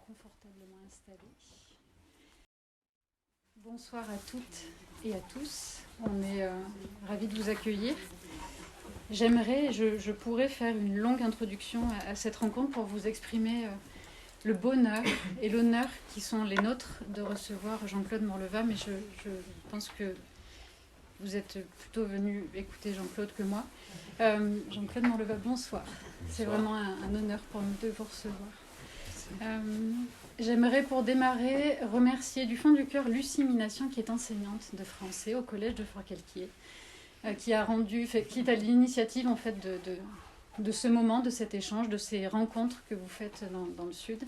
confortablement installés. Bonsoir à toutes et à tous. On est ravis de vous accueillir. Je pourrais faire une longue introduction à cette rencontre pour vous exprimer le bonheur et l'honneur qui sont les nôtres de recevoir Jean-Claude Morleva, mais je pense que vous êtes plutôt venu écouter Jean-Claude que moi. Jean-Claude Morleva, bonsoir. C'est vraiment un honneur pour nous de vous recevoir. J'aimerais pour démarrer remercier du fond du cœur Lucie Minassian, qui est enseignante de français au collège de Forcalquier, qui est à l'initiative en fait de ce moment, de cet échange, de ces rencontres que vous faites dans le Sud.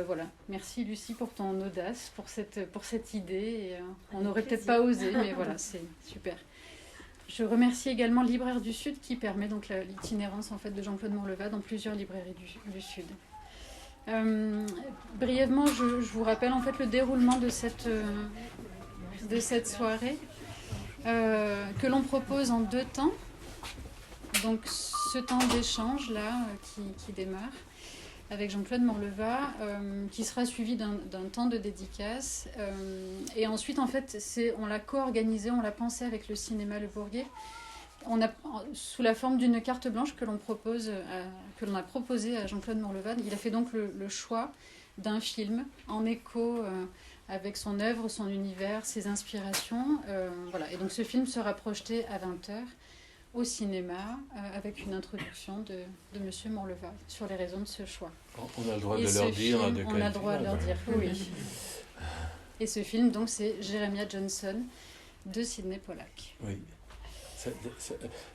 Voilà, merci Lucie pour ton audace, pour cette idée. Et, on n'aurait peut-être pas osé, mais voilà, c'est super. Je remercie également Libraire du Sud qui permet donc l'itinérance en fait de Jean-Claude Morleva dans plusieurs librairies du Sud. Brièvement, je vous rappelle en fait le déroulement de cette soirée que l'on propose en 2 temps. Donc ce temps d'échange là qui démarre avec Jean-Claude Morleva, qui sera suivi d'un temps de dédicace. Et ensuite, en fait, on l'a co-organisé, on l'a pensé avec le cinéma Le Bourguet, sous la forme d'une carte blanche que l'on a proposée à Jean-Claude Morleva. Il a fait donc le choix d'un film en écho avec son œuvre, son univers, ses inspirations. Voilà. Et donc ce film sera projeté à 20h. Au cinéma, avec une introduction de M. Morleva sur les raisons de ce choix. On a le droit de leur dire de quel film. On a le droit de leur dire, oui. Et ce film, donc, c'est Jeremiah Johnson de Sidney Pollack. Oui.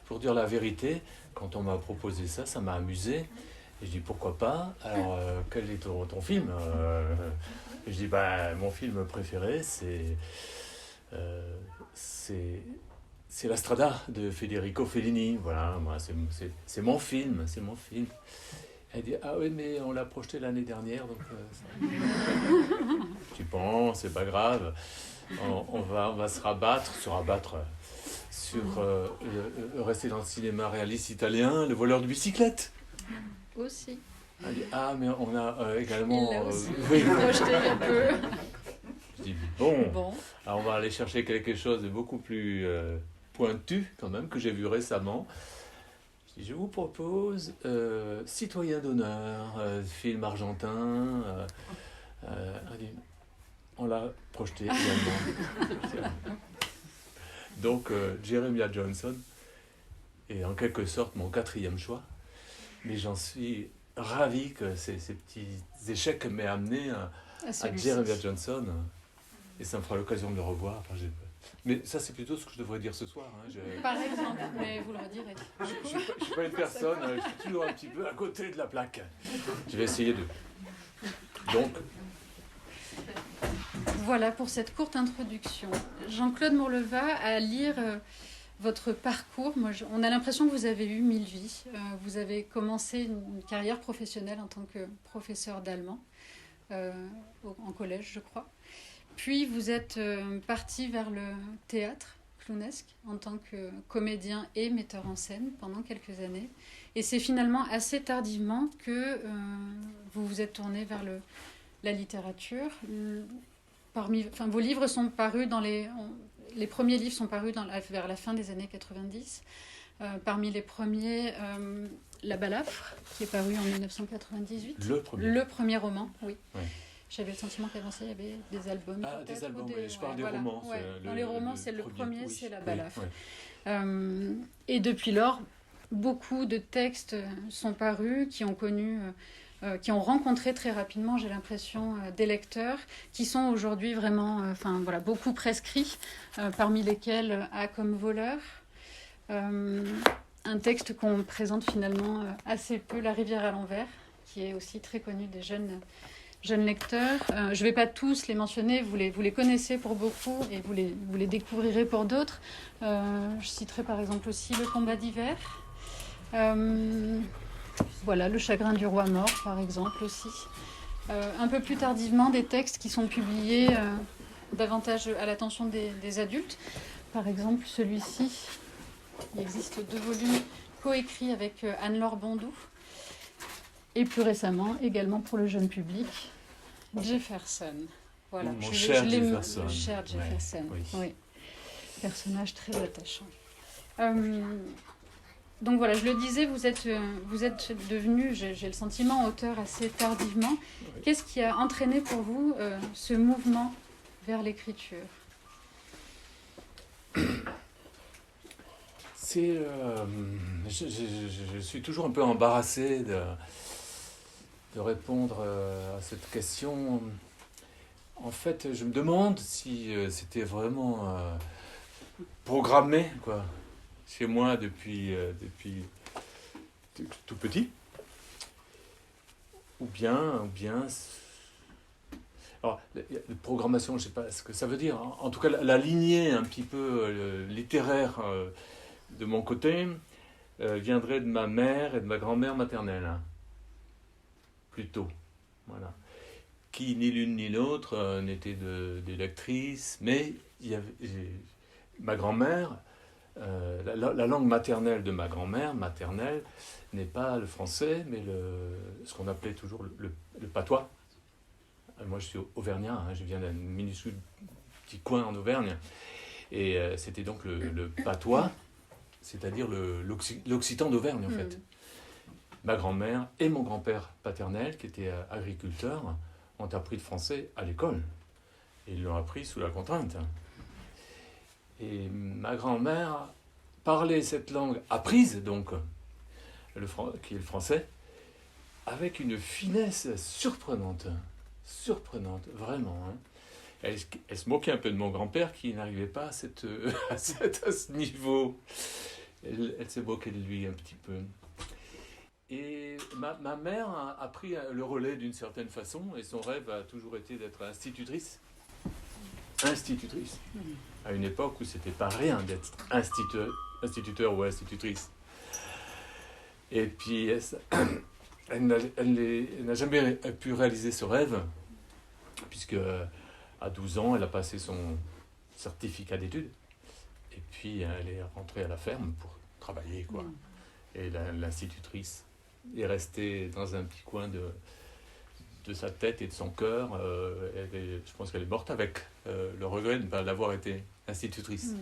Pour dire la vérité, quand on m'a proposé ça, ça m'a amusé. Et je dis pourquoi pas. Alors, quel est ton film Je dis mon film préféré, c'est La Strada de Federico Fellini. Voilà, moi, c'est mon film, c'est mon film. Elle dit, ah oui, mais on l'a projeté l'année dernière, donc... Tu penses, c'est pas grave. On va se rabattre sur rester dans le cinéma réaliste italien, Le voleur de bicyclette. Aussi. Elle dit, ah, mais on a également... Il l'a aussi projeté un peu. Je dis, bon, alors on va aller chercher quelque chose de beaucoup plus... pointu quand même, que j'ai vu récemment. Je vous propose Citoyen d'honneur, film argentin. On l'a projeté également. Donc Jeremiah Johnson est en quelque sorte mon 4e choix, mais j'en suis ravi que ces petits échecs m'aient amené à Jeremiah Johnson, et ça me fera l'occasion de le revoir. Enfin, mais ça, c'est plutôt ce que je devrais dire ce soir. Par exemple, mais vous le redirez. Je ne suis pas une personne, je suis toujours un petit peu à côté de la plaque. Je vais essayer de... Donc... Voilà pour cette courte introduction. Jean-Claude Morleva, à lire votre parcours, on a l'impression que vous avez eu 1000 vies. Vous avez commencé une carrière professionnelle en tant que professeur d'allemand, en collège, je crois. Puis vous êtes parti vers le théâtre clownesque en tant que comédien et metteur en scène pendant quelques années. Et c'est finalement assez tardivement que vous vous êtes tourné vers la littérature. Vos livres sont parus les premiers livres sont parus vers la fin des années 90. Parmi les premiers, La Balafre, qui est paru en 1998. Le premier roman, oui. Ouais. J'avais le sentiment qu'avant ça, il y avait des albums. Ah, des albums, oui. Je parle des romans. Ouais. Dans les romans, c'est le premier, oui, c'est La Balafre. Oui, ouais. Et depuis lors, beaucoup de textes sont parus, qui ont rencontré très rapidement, j'ai l'impression, des lecteurs, qui sont aujourd'hui vraiment, beaucoup prescrits, parmi lesquels A comme voleur. Un texte qu'on présente finalement assez peu, La rivière à l'envers, qui est aussi très connu des jeunes lecteurs. Je ne vais pas tous les mentionner, vous les connaissez pour beaucoup et vous les découvrirez pour d'autres. Je citerai par exemple aussi Le combat d'hiver. Voilà, Le chagrin du roi mort, par exemple aussi. Un peu plus tardivement, des textes qui sont publiés davantage à l'attention des adultes. Par exemple, celui-ci, il existe 2 volumes coécrits avec Anne-Laure Bondou. Et plus récemment, également pour le jeune public, Jefferson. Voilà. Mon cher Jefferson. Le cher Jefferson. Ouais, oui. Oui. Personnage très attachant. Donc voilà, je le disais, vous êtes devenu, j'ai le sentiment, auteur assez tardivement. Oui. Qu'est-ce qui a entraîné pour vous ce mouvement vers l'écriture ? C'est, je suis toujours un peu embarrassé de répondre à cette question. En fait, je me demande si c'était vraiment programmé, quoi, chez moi depuis tout petit, ou bien, alors, la programmation, je ne sais pas ce que ça veut dire. En tout cas, la lignée un petit peu littéraire de mon côté viendrait de ma mère et de ma grand-mère maternelle, hein, plutôt. Voilà. Qui, ni l'une ni l'autre, n'était des lectrices, mais ma grand-mère, la langue maternelle de ma grand-mère, maternelle, n'est pas le français, mais ce qu'on appelait toujours le patois. Moi, je suis auvergnat, hein, je viens d'un minuscule petit coin en Auvergne, et c'était donc le patois, c'est-à-dire l'occitan d'Auvergne, en fait. Ma grand-mère et mon grand-père paternel, qui était agriculteur, ont appris le français à l'école. Et ils l'ont appris sous la contrainte. Et ma grand-mère parlait cette langue apprise, donc, qui est le français, avec une finesse surprenante, vraiment. Hein. Elle se moquait un peu de mon grand-père qui n'arrivait pas à ce niveau. Elle se moquait de lui un petit peu. Et ma mère a pris le relais d'une certaine façon, et son rêve a toujours été d'être institutrice. À une époque où c'était pas rien d'être instituteur ou institutrice. Et puis elle n'a jamais pu réaliser ce rêve, puisque à 12 ans, elle a passé son certificat d'études, et puis elle est rentrée à la ferme pour travailler, quoi. Et l'institutrice est restée dans un petit coin de sa tête et de son cœur. Je pense qu'elle est morte avec le regret de ne pas l'avoir été institutrice.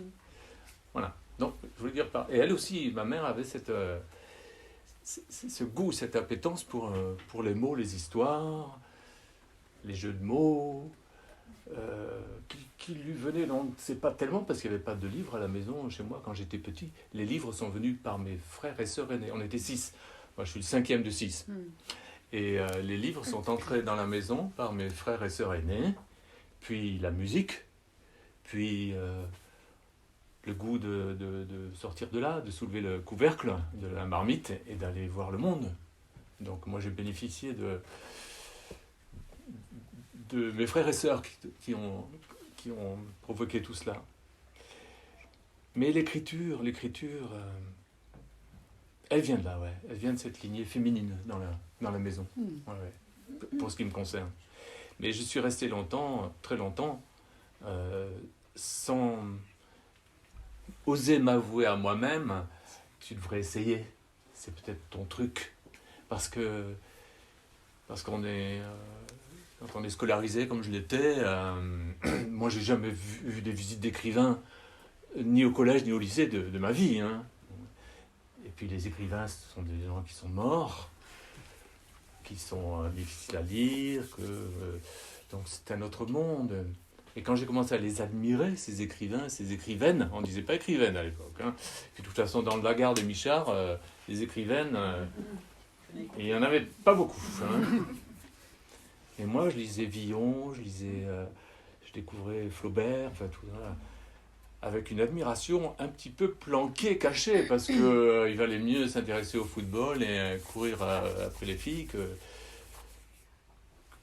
Voilà. Donc, je voulais dire et elle aussi, ma mère avait ce goût, cette appétence pour les mots, les histoires, les jeux de mots, qui lui venaient, on ne sait pas tellement, parce qu'il n'y avait pas de livres à la maison chez moi quand j'étais petit. Les livres sont venus par mes frères et sœurs aînés. On était 6. Moi, je suis le 5e de 6. Et les livres sont entrés dans la maison par mes frères et sœurs aînés, puis la musique, puis le goût de sortir de là, de soulever le couvercle de la marmite et d'aller voir le monde. Donc moi, j'ai bénéficié de mes frères et sœurs qui ont provoqué tout cela. Mais l'écriture, elle vient de là, ouais. Elle vient de cette lignée féminine dans la maison, ouais, pour ce qui me concerne. Mais je suis resté longtemps, très longtemps, sans oser m'avouer à moi-même, tu devrais essayer, c'est peut-être ton truc. Parce qu'on est... quand on est scolarisé comme je l'étais, moi j'ai jamais vu des visites d'écrivains, ni au collège ni au lycée de ma vie, hein. Et puis les écrivains, ce sont des gens qui sont morts, qui sont difficiles à lire, donc c'est un autre monde. Et quand j'ai commencé à les admirer, ces écrivains, ces écrivaines, on ne disait pas écrivaines à l'époque, hein. Puis de toute façon, dans le Lagarde et Michard, les écrivaines, il n'y en avait pas beaucoup, hein. Et moi, je lisais Villon, je découvrais Flaubert, enfin tout ça, avec une admiration un petit peu planquée, cachée, parce que il valait mieux s'intéresser au football et courir après les filles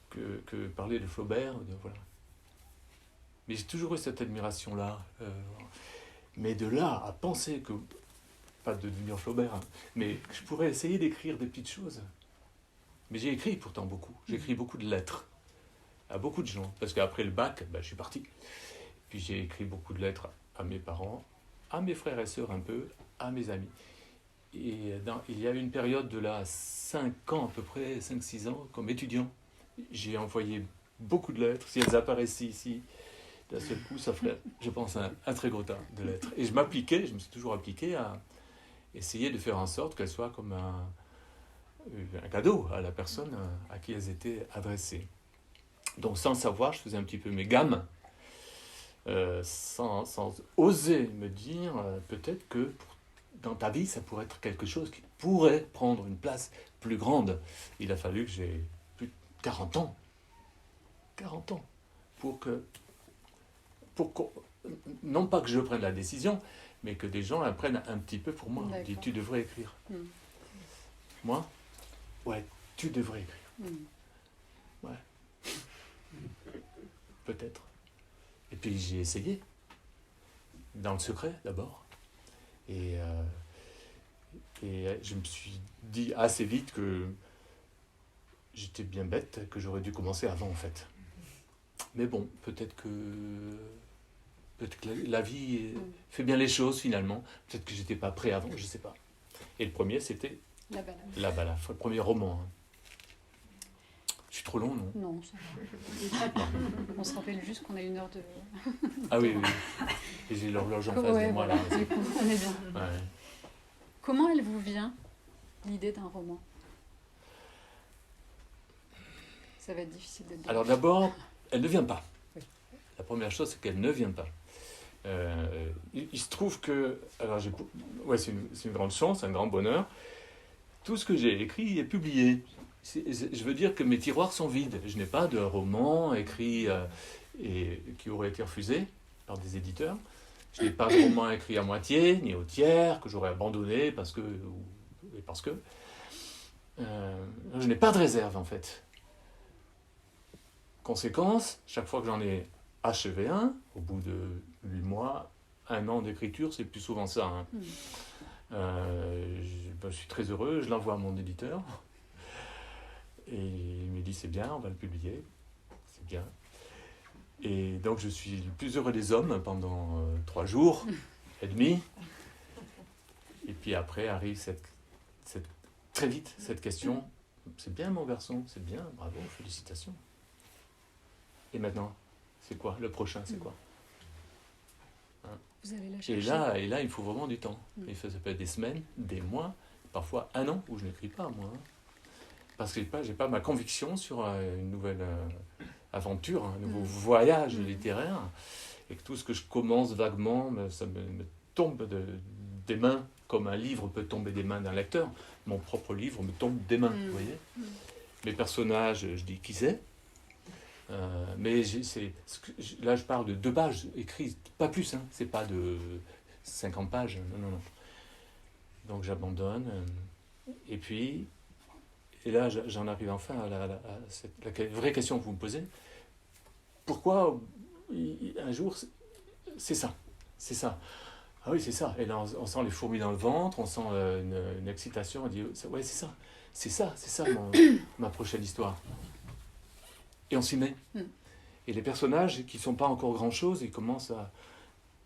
que parler de Flaubert, voilà. Mais j'ai toujours eu cette admiration-là. Mais de là à penser que, pas de devenir Flaubert, hein, mais que je pourrais essayer d'écrire des petites choses. Mais j'ai écrit pourtant beaucoup. J'ai écrit beaucoup de lettres à beaucoup de gens. Parce qu'après le bac, je suis parti. Puis j'ai écrit beaucoup de lettres à mes parents, à mes frères et sœurs un peu, à mes amis. Et il y a eu une période de là 5 ans à peu près, 5-6 ans, comme étudiant. J'ai envoyé beaucoup de lettres. Si elles apparaissaient ici, d'un seul coup, ça ferait, je pense, un très gros tas de lettres. Et je me suis toujours appliqué à essayer de faire en sorte qu'elles soient comme un cadeau à la personne à qui elles étaient adressées. Donc sans le savoir, je faisais un petit peu mes gammes, sans oser me dire peut-être que dans ta vie, ça pourrait être quelque chose qui pourrait prendre une place plus grande. Il a fallu que j'ai plus de 40 ans pour non pas que je prenne la décision, mais que des gens la prennent un petit peu pour moi. On dit, tu devrais écrire. Moi, ouais, tu devrais écrire. Ouais. Peut-être. Et puis j'ai essayé, dans le secret d'abord. Et je me suis dit assez vite que j'étais bien bête, que j'aurais dû commencer avant en fait. Mais bon, peut-être que la vie fait bien les choses finalement. Peut-être que j'étais pas prêt avant, je sais pas. Et le premier, c'était La Balafre, le premier roman. Je suis trop long, non? Non, ça va. On se rappelle juste qu'on a 1 heure de... Ah oui. Et j'ai l'horloge en face de moi là. Du coup, on est bien. Ouais. Comment elle vous vient, l'idée d'un roman? Ça va être difficile de dire. Alors d'abord, elle ne vient pas. Oui. La première chose, c'est qu'elle ne vient pas. Il se trouve que... Alors c'est une grande chance, un grand bonheur. Tout ce que j'ai écrit est publié. Je veux dire que mes tiroirs sont vides. Je n'ai pas de roman écrit et qui aurait été refusé par des éditeurs. Je n'ai pas de roman écrit à moitié, ni au tiers, que j'aurais abandonné parce que... je n'ai pas de réserve, en fait. Conséquence, chaque fois que j'en ai achevé un, au bout de 8 mois, 1 an d'écriture, c'est plus souvent ça. Hein. Je suis très heureux, je l'envoie à mon éditeur. Et il me dit, c'est bien, on va le publier. C'est bien. Et donc, je suis le plus heureux des hommes pendant 3 jours et demi. Et puis après arrive très vite cette question. C'est bien, mon garçon, c'est bien, bravo, félicitations. Et maintenant, c'est quoi? Le prochain, c'est quoi? Hein? Vous allez la chercher. Et là, il faut vraiment du temps. Ça peut être des semaines, des mois, parfois 1 an où je n'écris pas, moi. Parce que j'ai pas ma conviction sur une nouvelle aventure, un nouveau voyage littéraire. Et que tout ce que je commence vaguement, ça me tombe des mains, comme un livre peut tomber des mains d'un lecteur. Mon propre livre me tombe des mains, vous voyez. Mes personnages, je dis qui c'est. Mais là, je parle de 2 pages écrites, pas plus, hein. C'est pas de 50 pages, non. Donc j'abandonne. Et puis, là, j'en arrive enfin à la vraie question que vous me posez. Pourquoi, un jour, c'est ça? Ah oui, c'est ça. Et là, on sent les fourmis dans le ventre, on sent une excitation. On dit, ouais, c'est ça ma prochaine histoire. Et on s'y met. Et les personnages qui ne sont pas encore grand-chose, ils commencent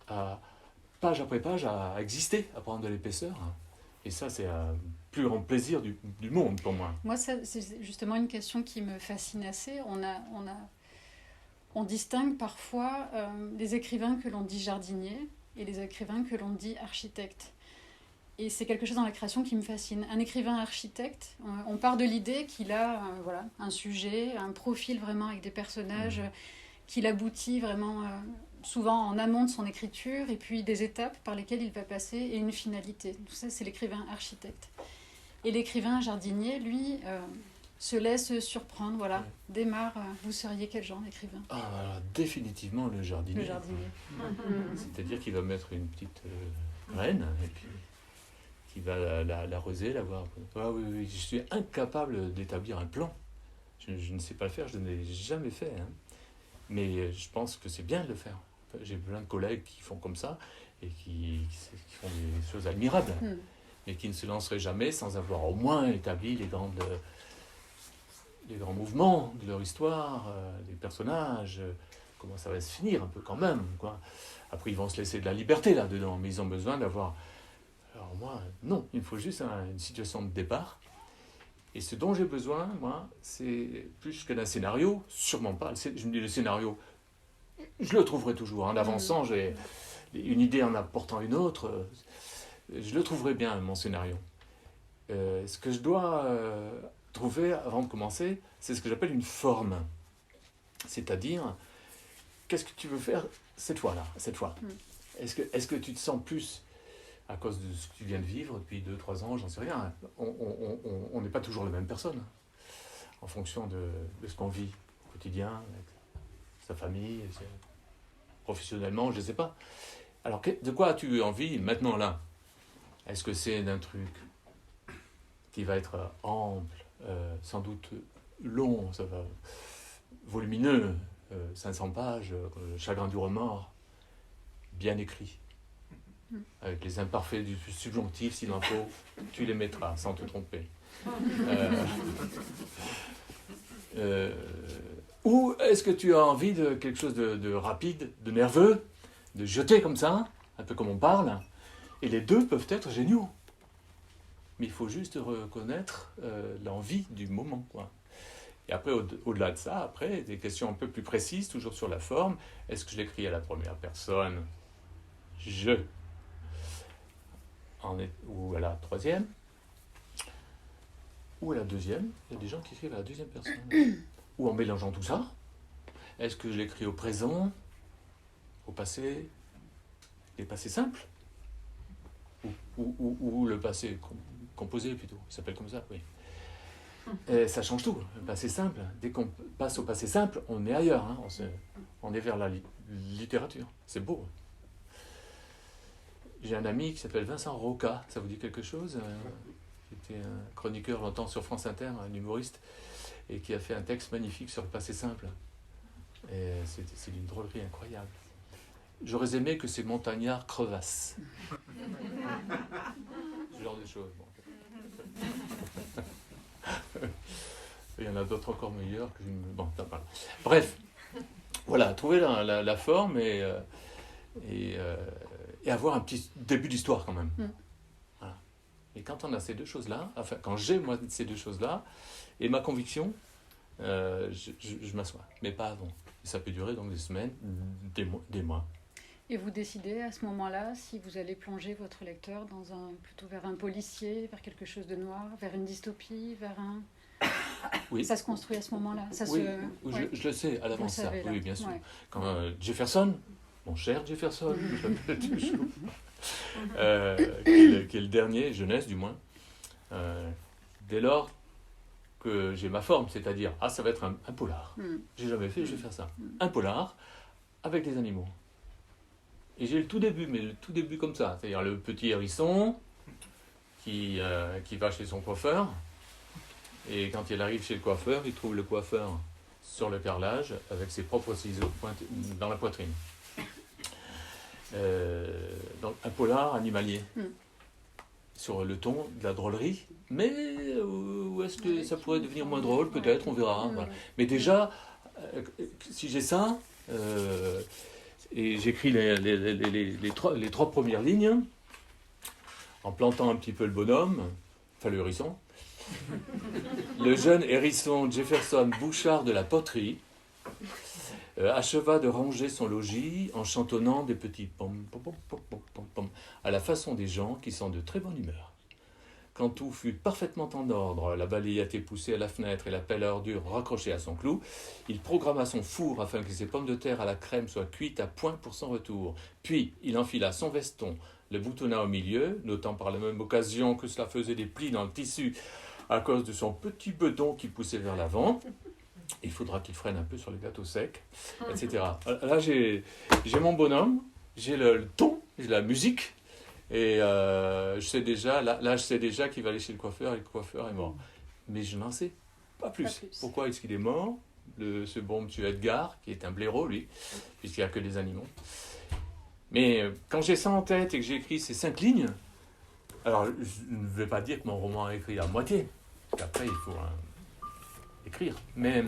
à page après page, à exister, à prendre de l'épaisseur. Et ça, c'est le plus grand plaisir du monde pour moi. Moi, c'est justement une question qui me fascine assez. On distingue parfois les écrivains que l'on dit jardiniers et les écrivains que l'on dit architectes. Et c'est quelque chose dans la création qui me fascine. Un écrivain architecte, on part de l'idée qu'il a un sujet, un profil vraiment avec des personnages, qu'il aboutit vraiment souvent en amont de son écriture, et puis des étapes par lesquelles il va passer et une finalité. Tout ça, c'est l'écrivain architecte. Et l'écrivain jardinier, lui, se laisse surprendre, démarre. Vous seriez quel genre d'écrivain? Définitivement le jardinier. Le jardinier. C'est-à-dire qu'il va mettre une petite graine, et puis qui va l'arroser, la voir. Oui, je suis incapable d'établir un plan. Je ne sais pas le faire, je ne l'ai jamais fait. Hein. Mais je pense que c'est bien de le faire. J'ai plein de collègues qui font comme ça et qui font des choses admirables, mais qui ne se lanceraient jamais sans avoir au moins établi les grands mouvements de leur histoire, des personnages, comment ça va se finir un peu quand même, quoi. Après, ils vont se laisser de la liberté là-dedans, mais ils ont besoin d'avoir... Alors moi, non, il me faut juste une situation de départ Et ce dont j'ai besoin, moi, c'est plus que d'un scénario, sûrement pas. Je me dis, le scénario, je le trouverai toujours. En avançant, j'ai une idée en apportant une autre. Je le trouverai bien, mon scénario. Ce que je dois trouver avant de commencer, c'est ce que j'appelle une forme. C'est-à-dire, qu'est-ce que tu veux faire cette fois-là, cette fois? Est-ce que tu te sens plus, à cause de ce que tu viens de vivre depuis 2-3 ans, j'en sais rien, on n'est pas toujours la même personne, en fonction de ce qu'on vit au quotidien, avec sa famille, professionnellement, je ne sais pas. Alors, de quoi as-tu envie maintenant, là? Est-ce que c'est d'un truc qui va être ample, sans doute long, ça va, volumineux, 500 pages, chagrin du remords, bien écrit, avec les imparfaits du subjonctif, s'il en faut, tu les mettras sans te tromper. Ou est-ce que tu as envie de quelque chose de rapide, de nerveux, de jeter comme ça, un peu comme on parle, et les deux peuvent être géniaux. Mais il faut juste reconnaître l'envie du moment, quoi. Et après, au-delà de ça, après, des questions un peu plus précises, toujours sur la forme. Est-ce que je l'écris à la première personne? Je. Ou à la troisième? Ou à la deuxième? Il y a des gens qui écrivent à la deuxième personne. Ou en mélangeant tout ça. Est-ce que je l'écris au présent? Au passé? Les passés simples? Ou le passé composé, plutôt. Il s'appelle comme ça, oui. Et ça change tout, le passé simple. Dès qu'on passe au passé simple, on est ailleurs, hein. On est vers la littérature. C'est beau. J'ai un ami qui s'appelle Vincent Roca, ça vous dit quelque chose? Qui était un chroniqueur longtemps sur France Inter, un humoriste, et qui a fait un texte magnifique sur le passé simple. Et c'est d'une drôlerie incroyable. J'aurais aimé que ces montagnards crevassent. Ce genre de choses. Bon. Il y en a d'autres encore meilleurs que je me... Bon, t'as pas. Bref, voilà, trouver la forme et avoir un petit début d'histoire quand même. Voilà. Et quand on a ces deux choses-là, enfin, quand j'ai moi ces deux choses-là, et ma conviction, je m'assois, mais pas avant. Et ça peut durer donc des semaines, des mois. Et vous décidez à ce moment-là si vous allez plonger votre lecteur plutôt vers un policier, vers quelque chose de noir, vers une dystopie, vers un... Oui. Ça se construit à ce moment-là. Je le sais à l'avance, ça. Oui, bien sûr. Ouais. Quand Jefferson, mon cher Jefferson, je l'appelle toujours, qui est le dernier, jeunesse du moins, dès lors que j'ai ma forme, c'est-à-dire, ça va être un polar. J'ai jamais fait, je vais faire ça. Un polar avec des animaux. Et j'ai le tout début, mais le tout début comme ça, c'est-à-dire le petit hérisson qui va chez son coiffeur, et quand il arrive chez le coiffeur, il trouve le coiffeur sur le carrelage avec ses propres ciseaux dans la poitrine. Donc un polar animalier, sur le ton de la drôlerie, mais où est-ce que ça pourrait devenir moins drôle? Peut-être, on verra. Voilà. Mais déjà, si j'ai ça... et j'écris les trois premières lignes, en plantant un petit peu le bonhomme, enfin le hérisson. Le jeune hérisson Jefferson Bouchard de la poterie acheva de ranger son logis en chantonnant des petits pom pom pom pom pom pom pom à la façon des gens qui sont de très bonne humeur. Quand tout fut parfaitement en ordre, la balayette est poussée à la fenêtre et la pelle à ordures raccrochée à son clou, il programma son four afin que ses pommes de terre à la crème soient cuites à point pour son retour. Puis, il enfila son veston, le boutonna au milieu, notant par la même occasion que cela faisait des plis dans le tissu à cause de son petit bedon qui poussait vers l'avant. Il faudra qu'il freine un peu sur le gâteau sec, etc. Là, j'ai mon bonhomme, j'ai le ton, j'ai la musique. Et je sais déjà, là, je sais déjà qu'il va aller chez le coiffeur et le coiffeur est mort. Mais je n'en sais pas plus. Pourquoi est-ce qu'il est mort? Ce bon monsieur Edgar, qui est un blaireau, lui, puisqu'il n'y a que des animaux. Mais quand j'ai ça en tête et que j'ai écrit ces 5 lignes, alors je ne vais pas dire que mon roman est écrit à moitié, qu'après il faut écrire. Mais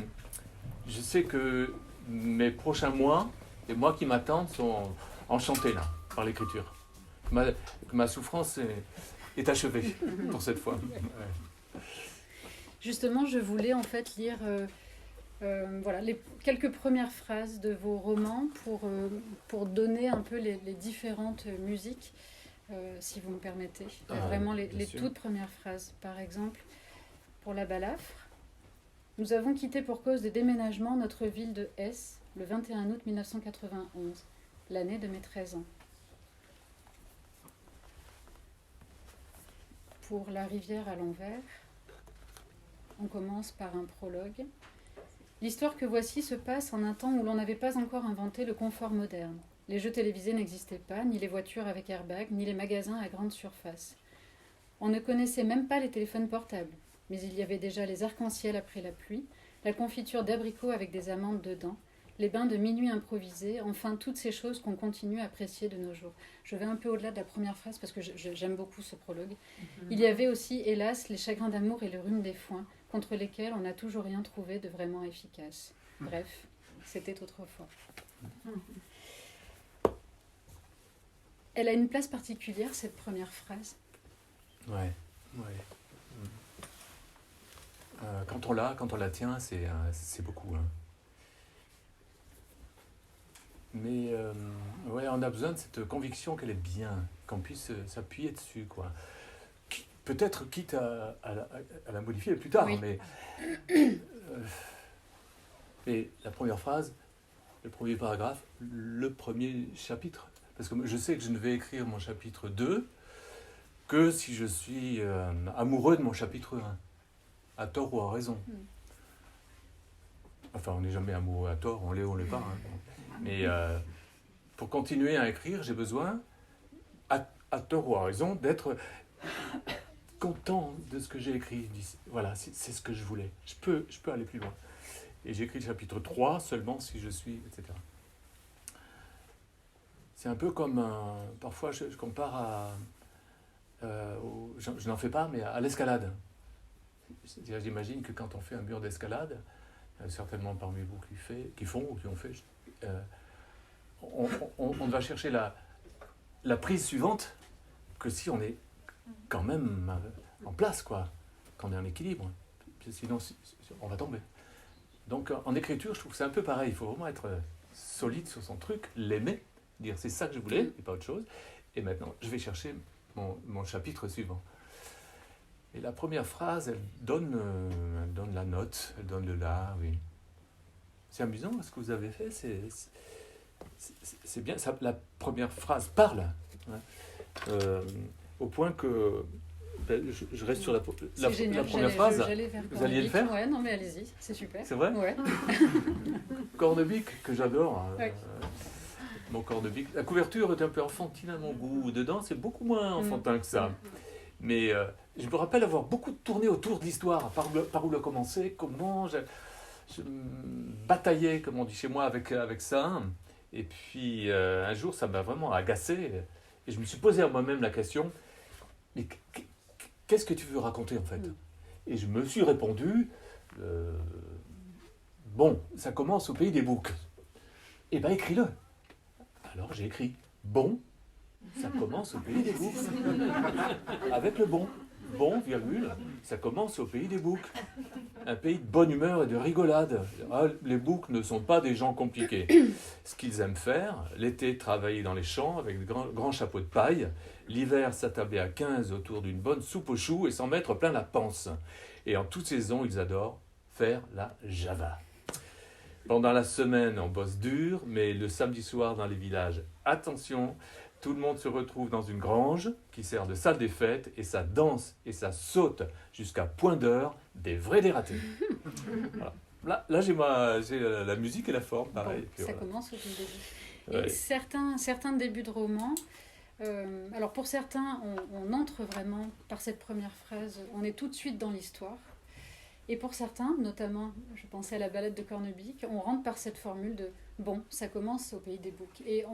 je sais que mes prochains mois, les mois qui m'attendent, sont enchantés là, par l'écriture. Ma souffrance est achevée pour cette fois. Ouais. Justement, je voulais en fait lire voilà, les quelques premières phrases de vos romans pour donner un peu les différentes musiques, si vous me permettez. Vraiment les toutes premières phrases. Par exemple, pour la Balafre, nous avons quitté pour cause de déménagement notre ville de Hesse le 21 août 1991, l'année de mes 13 ans. Pour la rivière à l'envers, on commence par un prologue. L'histoire que voici se passe en un temps où l'on n'avait pas encore inventé le confort moderne. Les jeux télévisés n'existaient pas, ni les voitures avec airbag, ni les magasins à grande surface. On ne connaissait même pas les téléphones portables, mais il y avait déjà les arcs-en-ciel après la pluie, la confiture d'abricots avec des amandes dedans, les bains de minuit improvisés, enfin toutes ces choses qu'on continue à apprécier de nos jours. Je vais un peu au-delà de la première phrase parce que j'aime beaucoup ce prologue. Il y avait aussi, hélas, les chagrins d'amour et le rhume des foins, contre lesquels on n'a toujours rien trouvé de vraiment efficace. Bref, c'était autrefois. Elle a une place particulière, cette première phrase. Ouais. Quand on la tient, c'est beaucoup. Hein. Mais ouais, on a besoin de cette conviction qu'elle est bien, qu'on puisse s'appuyer dessus, quoi. Peut-être quitte à la modifier plus tard, oui. Mais la première phrase, le premier paragraphe, le premier chapitre. Parce que je sais que je ne vais écrire mon chapitre 2 que si je suis amoureux de mon chapitre 1, à tort ou à raison. Enfin, on n'est jamais amoureux à tort, on l'est ou on l'est pas. Hein. Mais pour continuer à écrire, j'ai besoin, à tort ou à raison, d'être content de ce que j'ai écrit. Voilà, c'est ce que je voulais. Je peux aller plus loin. Et j'écris le chapitre 3 seulement si je suis, etc. C'est un peu comme, parfois je compare je n'en fais pas, mais à l'escalade. C'est-à-dire, j'imagine que quand on fait un mur d'escalade, certainement parmi vous qui font ou qui ont fait, on va chercher la prise suivante que si on est quand même en place, quoi, qu'on est en équilibre. Sinon, on va tomber. Donc, en écriture, je trouve que c'est un peu pareil. Il faut vraiment être solide sur son truc, l'aimer, dire c'est ça que je voulais, et pas autre chose. Et maintenant, je vais chercher mon chapitre suivant. Et la première phrase, elle donne la note, elle donne le la, oui. C'est amusant ce que vous avez fait, c'est bien. Ça, la première phrase parle, hein, au point que je reste sur la première phrase. Vous alliez le faire ? Ouais, non mais allez-y, c'est super. C'est vrai ? Ouais. Cornebique, que j'adore. Ouais. Mon Cornebique. La couverture est un peu enfantine à mon goût. Dedans, c'est beaucoup moins enfantin que ça. Mais je me rappelle avoir beaucoup tourné autour de l'histoire, par où le commencer, comment je bataillais, comme on dit chez moi, avec ça. Et puis, un jour, ça m'a vraiment agacé. Et je me suis posé à moi-même la question, mais qu'est-ce que tu veux raconter, en fait ? Et je me suis répondu, bon, ça commence au pays des boucs. Eh bien, écris-le. Alors, j'ai écrit, bon, ça commence au pays des boucs. Avec le bon. Bon, virgule, ça commence au pays des boucs. Un pays de bonne humeur et de rigolade. Ah, les boucs ne sont pas des gens compliqués. Ce qu'ils aiment faire, l'été, travailler dans les champs avec de grands chapeaux de paille. L'hiver, s'attabler à 15 autour d'une bonne soupe aux choux et s'en mettre plein la panse. Et en toute saison, ils adorent faire la java. Pendant la semaine, on bosse dur, mais le samedi soir dans les villages, attention, tout le monde se retrouve dans une grange qui sert de salle des fêtes et ça danse et ça saute jusqu'à point d'heure, des vrais dératés. Voilà. Là j'ai la musique et la forme, pareil. Bon, ça commence au début. Et certains débuts de romans, alors pour certains, on entre vraiment par cette première phrase, on est tout de suite dans l'histoire. Et pour certains, notamment, je pensais à la balade de Cornebique, on rentre par cette formule de « bon, ça commence au pays des boucs ». Et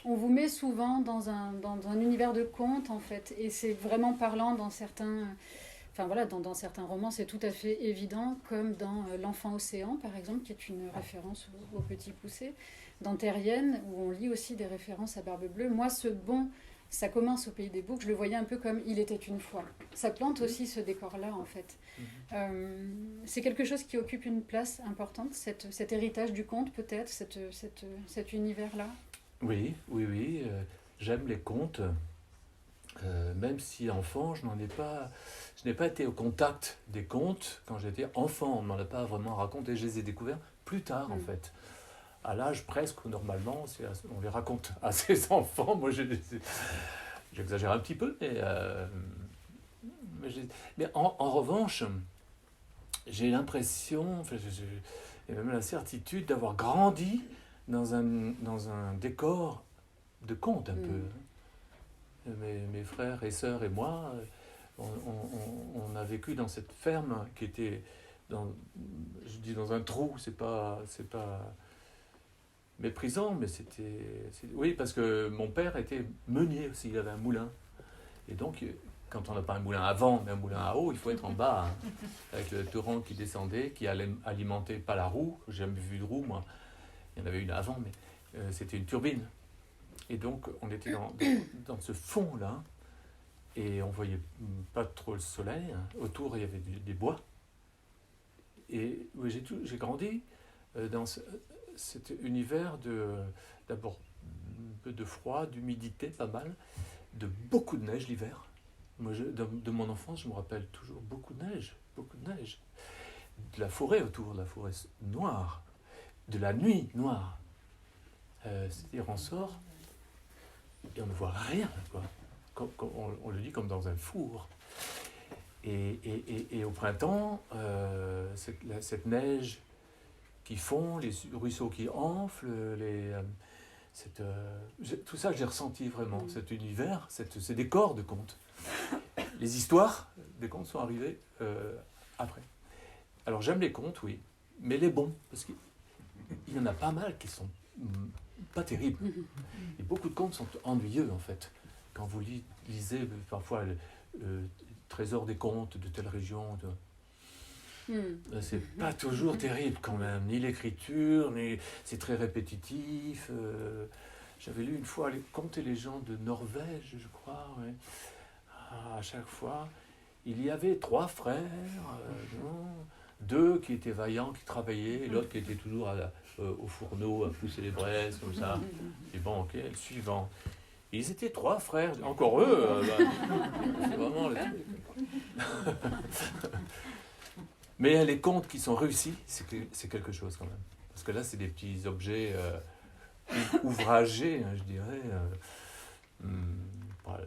on vous met souvent dans un univers de contes, en fait. Et c'est vraiment parlant dans certains... Enfin voilà, dans certains romans, c'est tout à fait évident, comme dans L'Enfant Océan, par exemple, qui est une référence au Petit Poucet. Dans Terrienne, où on lit aussi des références à Barbe Bleue. Moi, ce bon Ça commence au Pays des Boucs, je le voyais un peu comme Il était une fois. Ça plante aussi ce décor-là, en fait. C'est quelque chose qui occupe une place importante, cet héritage du conte, peut-être, cet univers-là. Oui, oui, oui. J'aime les contes. Même si enfant, je n'ai pas été au contact des contes quand j'étais enfant. On ne m'en a pas vraiment raconté. Je les ai découverts plus tard, en fait. À l'âge presque où normalement, on les raconte à ses enfants. Moi, j'exagère un petit peu, mais en revanche, j'ai l'impression, et même la certitude d'avoir grandi dans un décor de conte un peu. Mes frères et sœurs et moi, on a vécu dans cette ferme qui était je dis dans un trou, c'est pas méprisant, mais oui, parce que mon père était meunier aussi, il avait un moulin. Et donc, quand on n'a pas un moulin à vent, mais un moulin à eau, il faut être en bas, hein, avec le torrent qui descendait, qui allait alimenter pas la roue, j'ai jamais vu de roue, moi, il y en avait une avant, mais c'était une turbine. Et donc, on était dans ce fond-là, et on voyait pas trop le soleil. Hein. Autour, il y avait des bois. Et oui, j'ai grandi dans cet univers d'abord un peu de froid, d'humidité, pas mal, de beaucoup de neige l'hiver. Moi, de mon enfance, je me rappelle toujours beaucoup de neige. De la forêt autour, de la forêt noire, de la nuit noire. C'est-à-dire, on sort et on ne voit rien, quoi. On le dit comme dans un four. Et au printemps, cette neige qui fond, les ruisseaux qui enflent, tout ça j'ai ressenti vraiment, cet univers, ces décors de contes. Les histoires des contes sont arrivées après. Alors j'aime les contes, oui, mais les bons, parce qu'il y en a pas mal qui sont pas terribles. Et beaucoup de contes sont ennuyeux en fait. Quand vous lisez parfois le Trésor des contes de telle région, c'est pas toujours terrible quand même, ni l'écriture, ni c'est très répétitif. J'avais lu une fois les Contes et légendes de Norvège, je crois. Ouais. À chaque fois, il y avait 3 frères, 2 qui étaient vaillants, qui travaillaient, et l'autre qui était toujours au fourneau à pousser les braises, comme ça. Et bon, ok, le suivant. Ils étaient 3 frères, encore eux. C'est vraiment le truc. Mais les contes qui sont réussis, c'est quelque chose quand même. Parce que là, c'est des petits objets ouvragés, hein, je dirais.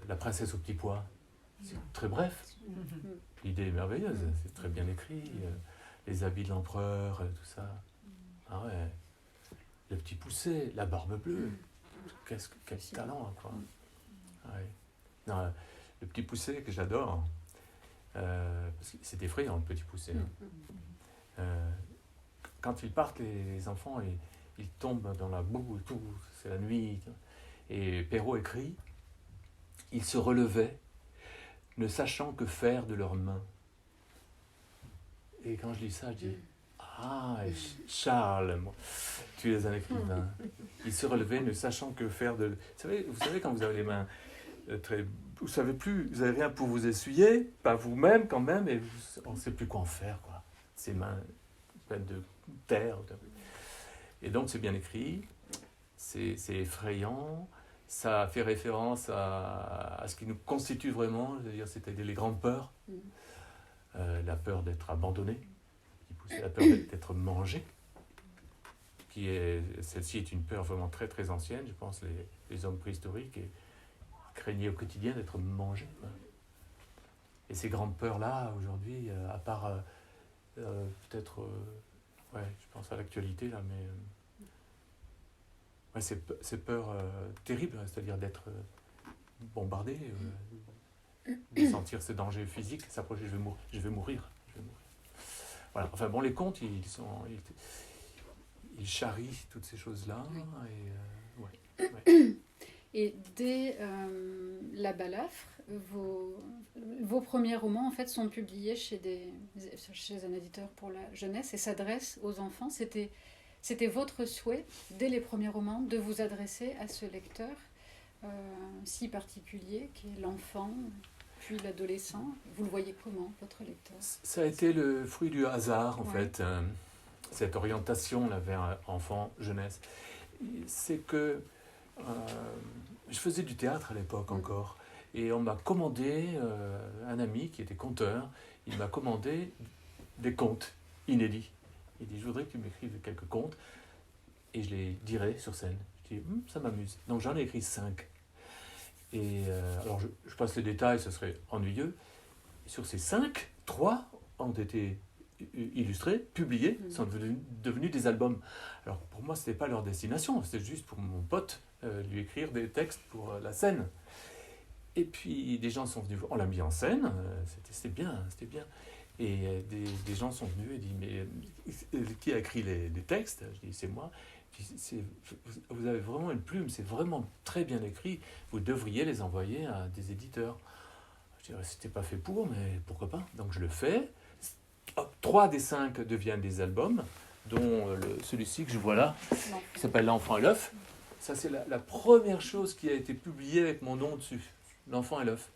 La princesse au petit pois, c'est très bref. L'idée est merveilleuse, c'est très bien écrit. Les habits de l'empereur, tout ça. Ah ouais. Le petit poucet, la barbe bleue. Quel talent, quoi. Ouais. Non, le petit poucet que j'adore, parce que c'est effrayant, le petit poucet. Quand ils partent, les enfants, ils tombent dans la boue et tout, c'est la nuit. Et Perrault écrit, ils se relevaient, ne sachant que faire de leurs mains. Et quand je lis ça, je dis, Charles, tu es un écrivain. Il se relevait, ne sachant que faire de... Vous savez quand vous avez les mains très... Vous savez plus, vous n'avez rien pour vous essuyer, pas vous-même quand même, et on ne sait plus quoi en faire, quoi. Ces mains pleines de terre. Et donc c'est bien écrit, c'est effrayant, ça fait référence à ce qui nous constitue vraiment, c'est-à-dire les grandes peurs, la peur d'être abandonné, la peur d'être mangé, celle-ci est une peur vraiment très très ancienne, je pense, les hommes préhistoriques craignaient au quotidien d'être mangés. Et ces grandes peurs-là, aujourd'hui, à part peut-être, je pense à l'actualité, là, mais ces peurs terribles, c'est-à-dire d'être bombardé, de sentir ce danger physique, s'approcher, je vais mourir. Voilà. Enfin bon, les contes, ils charrient toutes ces choses-là. Oui. Et dès La Balafre, vos premiers romans en fait sont publiés chez un éditeur pour la jeunesse et s'adressent aux enfants. C'était votre souhait, dès les premiers romans, de vous adresser à ce lecteur si particulier, qui est l'enfant, puis l'adolescent. Vous le voyez comment, votre lecteur? Ça a été le fruit du hasard, en fait, cette orientation là, vers enfant, jeunesse. C'est que je faisais du théâtre à l'époque encore, et on m'a commandé, un ami qui était conteur, il m'a commandé des contes inédits. Il dit, je voudrais que tu m'écrives quelques contes, et je les dirai sur scène. Je dis, ça m'amuse. Donc j'en ai écrit 5. Et alors je passe les détails, ce serait ennuyeux. Sur ces 5, 3 ont été illustrés, publiés, sont devenus des albums. Alors pour moi, ce n'était pas leur destination, c'était juste pour mon pote, lui écrire des textes pour la scène. Et puis des gens sont venus, on l'a mis en scène, c'était bien, c'était bien. Et des gens sont venus et disent, mais qui a écrit les textes? Je dis, c'est moi. Vous avez vraiment une plume, c'est vraiment très bien écrit, vous devriez les envoyer à des éditeurs. Je dis, c'était pas fait pour, mais pourquoi pas? Donc je le fais. 3 des 5 deviennent des albums, dont celui-ci que je vois là, qui s'appelle L'Enfant et l'œuf. Ça, c'est la première chose qui a été publiée avec mon nom dessus, L'Enfant et l'œuf.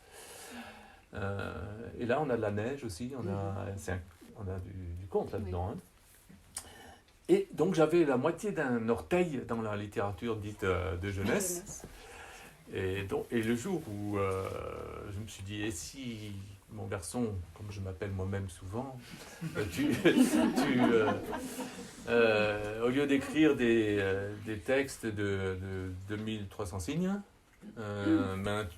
Et là, on a de la neige aussi, on a du conte là-dedans. Hein. Et donc, j'avais la moitié d'un orteil dans la littérature dite de jeunesse. Et le jour où je me suis dit, et si mon garçon, comme je m'appelle moi-même souvent, au lieu d'écrire des textes de 2300 signes,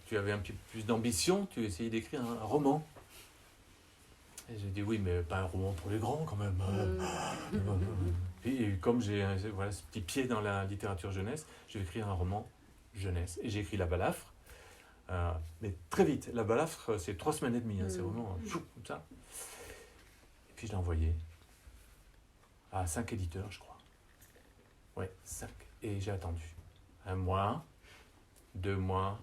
tu avais un petit peu plus d'ambition, tu essayais d'écrire un roman. Et j'ai dit oui, mais pas un roman pour les grands quand même. Et comme j'ai ce petit pied dans la littérature jeunesse, je vais écrire un roman jeunesse. Et j'ai écrit La Balafre, mais très vite. La Balafre, c'est 3 semaines et demie, c'est vraiment comme ça. Et puis je l'ai envoyé à 5 éditeurs, je crois. Ouais, 5. Et j'ai attendu 1 mois, 2 mois,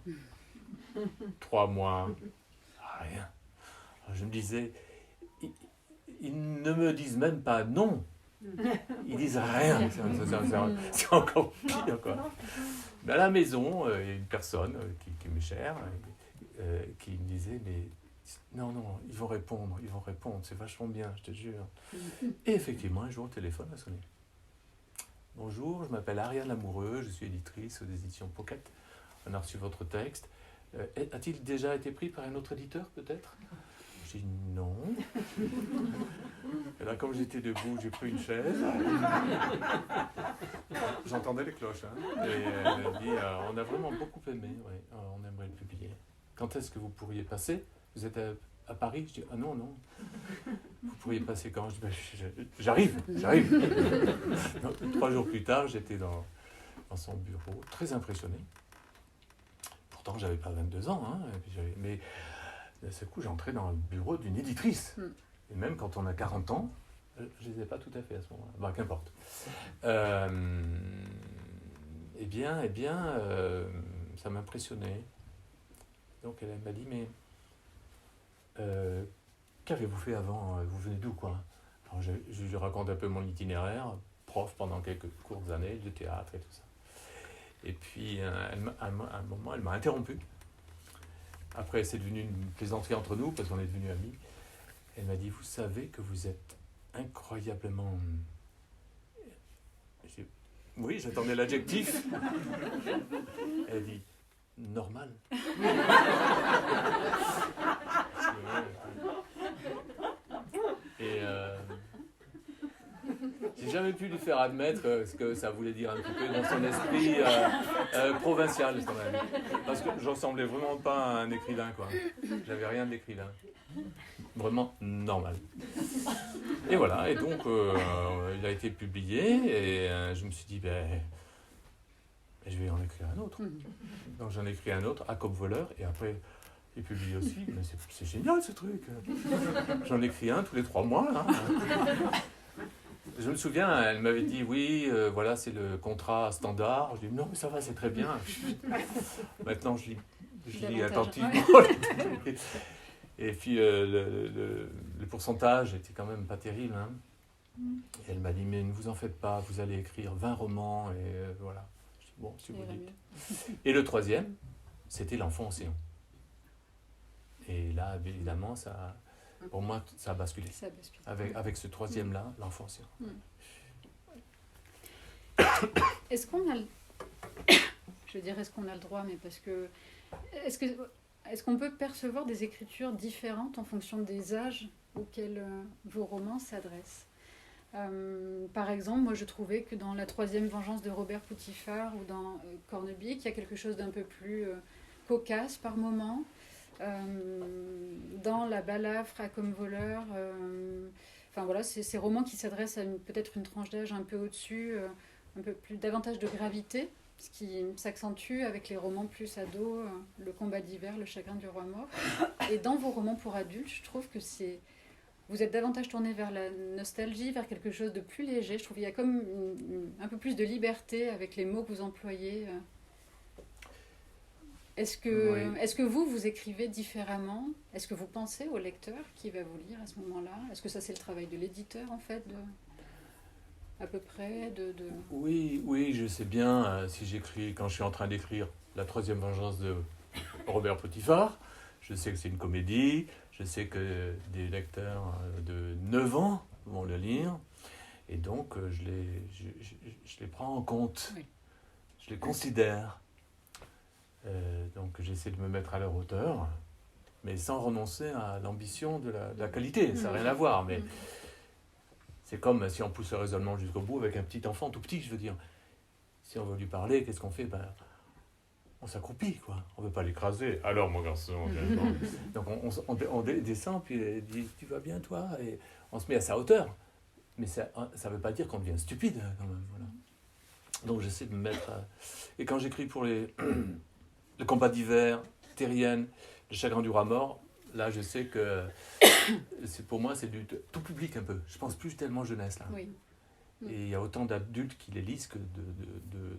3 mois, rien. Alors je me disais, ils ne me disent même pas non. Ils disent rien. C'est encore pire, quoi. Mais à la maison, il y a une personne qui m'est chère, qui me disait, mais non, ils vont répondre, c'est vachement bien, je te jure. Et effectivement, un jour, le téléphone a sonné. Bonjour, je m'appelle Ariane Lamoureux, je suis éditrice aux éditions Pocket. On a reçu votre texte. A-t-il déjà été pris par un autre éditeur, peut-être? J'ai dit non. Et là, comme j'étais debout, j'ai pris une chaise. J'entendais les cloches. Hein. Et elle m'a dit, on a vraiment beaucoup aimé, ouais. On aimerait le publier. Quand est-ce que vous pourriez passer? Vous êtes à Paris? Je dis, ah non. Vous pourriez passer quand? Je dis, j'arrive. Donc, 3 jours plus tard, j'étais dans son bureau, très impressionné. Pourtant, j'avais pas 22 ans, hein, mais d'un seul coup, j'entrais dans le bureau d'une éditrice. Et même quand on a 40 ans, je ne les ai pas tout à fait à ce moment-là. Bah, qu'importe. Eh bien, ça m'impressionnait. Donc, elle m'a dit, mais qu'avez-vous fait avant? Vous venez d'où, quoi? Alors, je lui raconte un peu mon itinéraire, prof pendant quelques courtes années de théâtre et tout ça. Et puis, à un moment, elle m'a interrompu. Après, c'est devenu une plaisanterie entre nous, parce qu'on est devenus amis. Elle m'a dit, vous savez que vous êtes incroyablement... Oui, j'attendais l'adjectif. Elle dit, normal. Et j'ai jamais pu lui faire admettre ce que ça voulait dire un petit peu dans son esprit provincial quand même. Parce que je ressemblais vraiment pas à un écrivain, quoi. J'avais rien d'écrivain. Vraiment normal. Et voilà, et donc il a été publié et je me suis dit, je vais en écrire un autre. Donc j'en ai écrit un autre, A comme voleur, et après il publie aussi. Mais c'est génial ce truc. J'en écris un tous les 3 mois. Là. Je me souviens, elle m'avait dit, oui, voilà, c'est le contrat standard. Je dis, non, mais ça va, c'est très bien. Maintenant, je lis attentivement. Et puis, le pourcentage était quand même pas terrible. Hein. Et elle m'a dit, mais ne vous en faites pas, vous allez écrire 20 romans. Et voilà. Je dis, bon, si Ça vous irait dites. mieux. Et le troisième, c'était l'enfant océan. Et là, évidemment, pour moi, ça a basculé. Ça bascule. Avec ce troisième-là, l'enfant océan. Est-ce qu'on a je veux dire est-ce qu'on a le droit, mais parce que est-ce qu'on peut percevoir des écritures différentes en fonction des âges auxquels vos romans s'adressent? Par exemple, moi je trouvais que dans La troisième vengeance de Robert Poutifard ou dans Cornebique, il y a quelque chose d'un peu plus cocasse par moment. Dans La balafre à comme voleur, enfin voilà, c'est ces romans qui s'adressent à peut-être une tranche d'âge un peu au-dessus, un peu plus davantage de gravité, ce qui s'accentue avec les romans plus ados, Le combat d'hiver, Le chagrin du roi mort. Et dans vos romans pour adultes, je trouve que vous êtes davantage tourné vers la nostalgie, vers quelque chose de plus léger. Je trouve qu'il y a comme un peu plus de liberté avec les mots que vous employez. Est-ce que vous écrivez différemment? Est-ce que vous pensez au lecteur qui va vous lire à ce moment-là? Est-ce que ça, c'est le travail de l'éditeur, en fait, à peu près Oui, je sais bien, si j'écris, quand je suis en train d'écrire La troisième vengeance de Robert Poutifard, je sais que c'est une comédie, je sais que des lecteurs de 9 ans vont le lire, et donc je les prends en compte, Oui. je les considère. Donc j'essaie de me mettre à leur hauteur, mais sans renoncer à l'ambition de la qualité, ça n'a rien à voir, mais c'est comme si on pousse le raisonnement jusqu'au bout avec un petit enfant, tout petit, je veux dire. Si on veut lui parler, qu'est-ce qu'on fait? On s'accroupit, quoi. On ne veut pas l'écraser. Alors, mon garçon, donc on descend, puis il dit, tu vas bien, toi? Et on se met à sa hauteur. Mais ça ne veut pas dire qu'on devient stupide, quand même. Voilà. Donc j'essaie de me mettre... Et quand j'écris pour le combat d'hiver, Terrienne, Le chagrin du roi mort, là, je sais que pour moi, c'est du tout public un peu. Je pense plus tellement jeunesse, là. Oui. Et il y a autant d'adultes qui les lisent que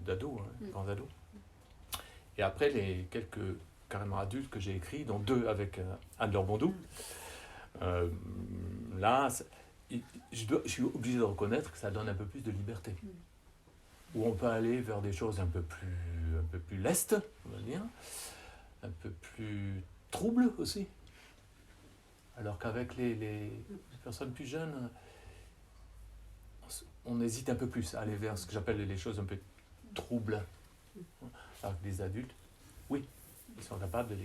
d'ados, grands ados. Et après, les quelques carrément adultes que j'ai écrits, dont 2 avec Anne-Laure Bondou, là, je suis obligé de reconnaître que ça donne un peu plus de liberté. Où on peut aller vers des choses un peu plus lestes, on va dire, un peu plus troubles aussi. Alors qu'avec les personnes plus jeunes, on hésite un peu plus à aller vers ce que j'appelle les choses un peu troubles. Alors que les adultes, oui, ils sont capables de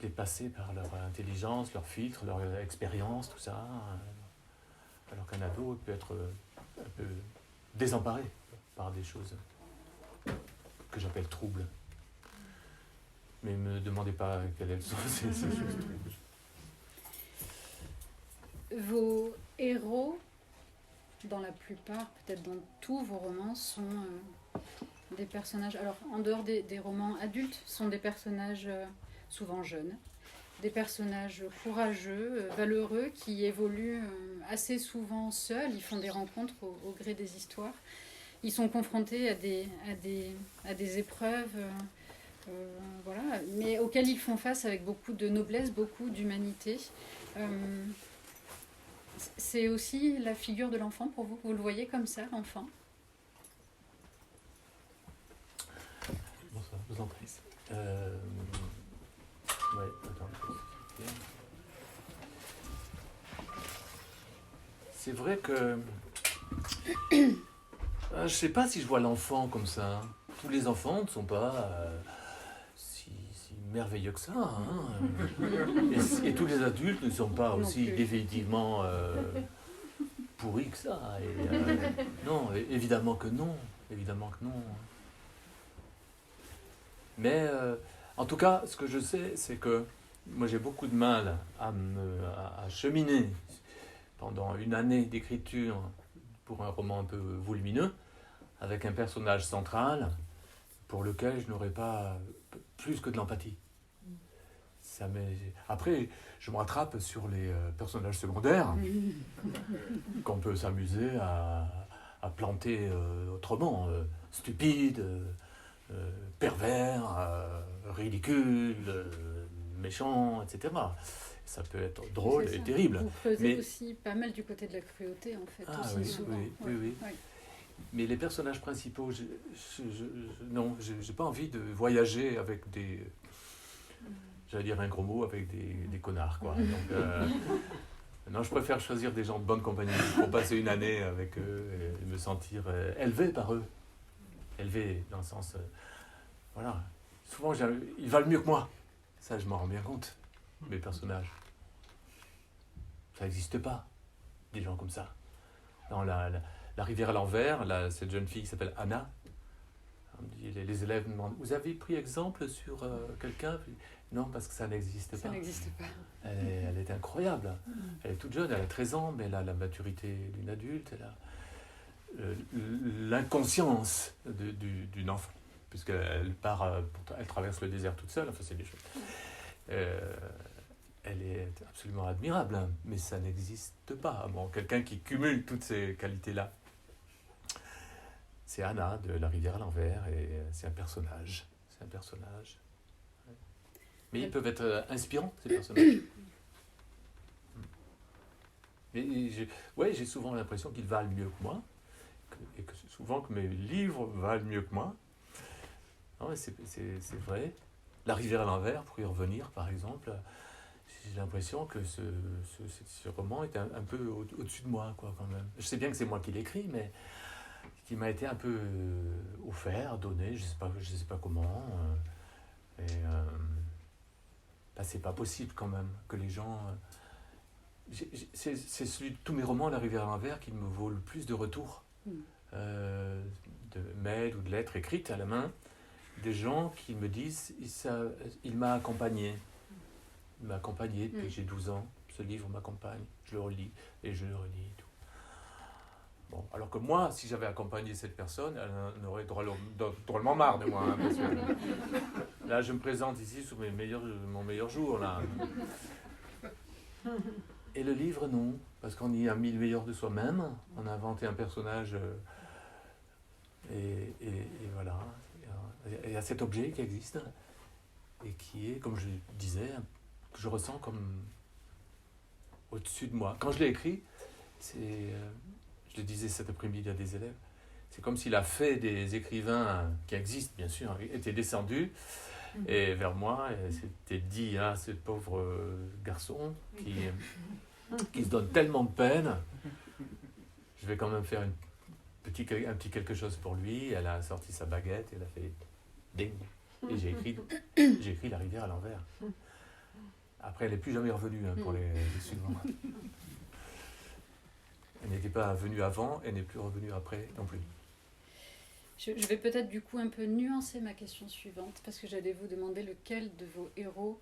les passer par leur intelligence, leur filtre, leur expérience, tout ça. Alors qu'un ado peut être un peu désemparé par des choses que j'appelle troubles. Mais ne me demandez pas quelles elles sont ces choses troubles. Vos héros, dans la plupart, peut-être dans tous vos romans, sont des personnages, alors en dehors des romans adultes, sont des personnages souvent jeunes, des personnages courageux, valeureux, qui évoluent assez souvent seuls. Ils font des rencontres au gré des histoires. Ils sont confrontés à des épreuves, voilà, mais auxquelles ils font face avec beaucoup de noblesse, beaucoup d'humanité. C'est aussi la figure de l'enfant pour vous? Vous le voyez comme ça, l'enfant? Bonsoir, je vous en prie. Ouais, attends. C'est vrai que... je sais pas si je vois l'enfant comme ça. Tous les enfants ne sont pas si merveilleux que ça. Et tous les adultes ne sont pas aussi définitivement pourris que ça. Non, évidemment que non. Évidemment que non. Mais en tout cas, ce que je sais, c'est que moi j'ai beaucoup de mal à cheminer pendant une année d'écriture pour un roman un peu volumineux, avec un personnage central pour lequel je n'aurais pas plus que de l'empathie. Après, je me rattrape sur les personnages secondaires qu'on peut s'amuser à planter autrement, stupides, pervers, ridicules, méchants, etc. Ça peut être drôle et terrible. Vous creusez aussi pas mal du côté de la cruauté, en fait. Ah aussi, oui, souvent. oui. Mais les personnages principaux, non, j'ai pas envie de voyager avec des... J'allais dire un gros mot, avec des connards, quoi. Donc, non, je préfère choisir des gens de bonne compagnie pour passer une année avec eux et me sentir élevé par eux. Élevé dans le sens... voilà. Souvent, ils valent mieux que moi. Ça, je m'en rends bien compte. Mes personnages. Ça n'existe pas, des gens comme ça. Dans la rivière à l'envers, cette jeune fille qui s'appelle Anna, les élèves me demandent, vous avez pris exemple sur quelqu'un? Non, parce que ça n'existe pas. Ça n'existe pas. Elle est incroyable. Elle est toute jeune, elle a 13 ans, mais elle a la maturité d'une adulte, elle a l'inconscience d'une enfant, puisqu'elle part, elle traverse le désert toute seule, enfin c'est des choses. Elle est absolument admirable, hein, mais ça n'existe pas. Bon, quelqu'un qui cumule toutes ces qualités-là, c'est Anna de La rivière à l'envers, et c'est un personnage. C'est un personnage. Mais ils peuvent être inspirants, ces personnages. Mais j'ai souvent l'impression qu'ils valent mieux que moi, et que souvent que mes livres valent mieux que moi. Non, c'est vrai. La rivière à l'envers, pour y revenir, par exemple, j'ai l'impression que ce roman est un peu au-dessus de moi, quoi, quand même. Je sais bien que c'est moi qui l'écris, mais qui m'a été un peu offert, donné, je sais pas comment. C'est pas possible, quand même, que les gens... c'est celui de tous mes romans, La rivière à l'envers, qui me vaut le plus de retours. De mails ou de lettres écrites à la main, des gens qui me disent il m'a accompagné. Il m'a accompagné depuis que j'ai 12 ans. Ce livre m'accompagne. Je le relis et je le relis. Et tout. Bon, alors que moi, si j'avais accompagné cette personne, elle en aurait drôlement marre de moi. Hein, parce que là, je me présente ici sous mon meilleur jour. Là. Et le livre, non. Parce qu'on y a mis le meilleur de soi-même. On a inventé un personnage. Et voilà. Il y a cet objet qui existe. Et qui est, comme je disais, que je ressens comme au-dessus de moi. Quand je l'ai écrit, je le disais cet après-midi à des élèves, c'est comme si la fée des écrivains qui existent, bien sûr, était descendue et vers moi, et s'était dit, ah, ce pauvre garçon qui se donne tellement de peine, je vais quand même faire un petit quelque chose pour lui. Elle a sorti sa baguette et elle a fait ding. Et j'ai écrit La rivière à l'envers. Après, elle n'est plus jamais revenue pour les suivants. Elle n'était pas venue avant, elle n'est plus revenue après non plus. Je vais peut-être du coup un peu nuancer ma question suivante, parce que j'allais vous demander lequel de vos héros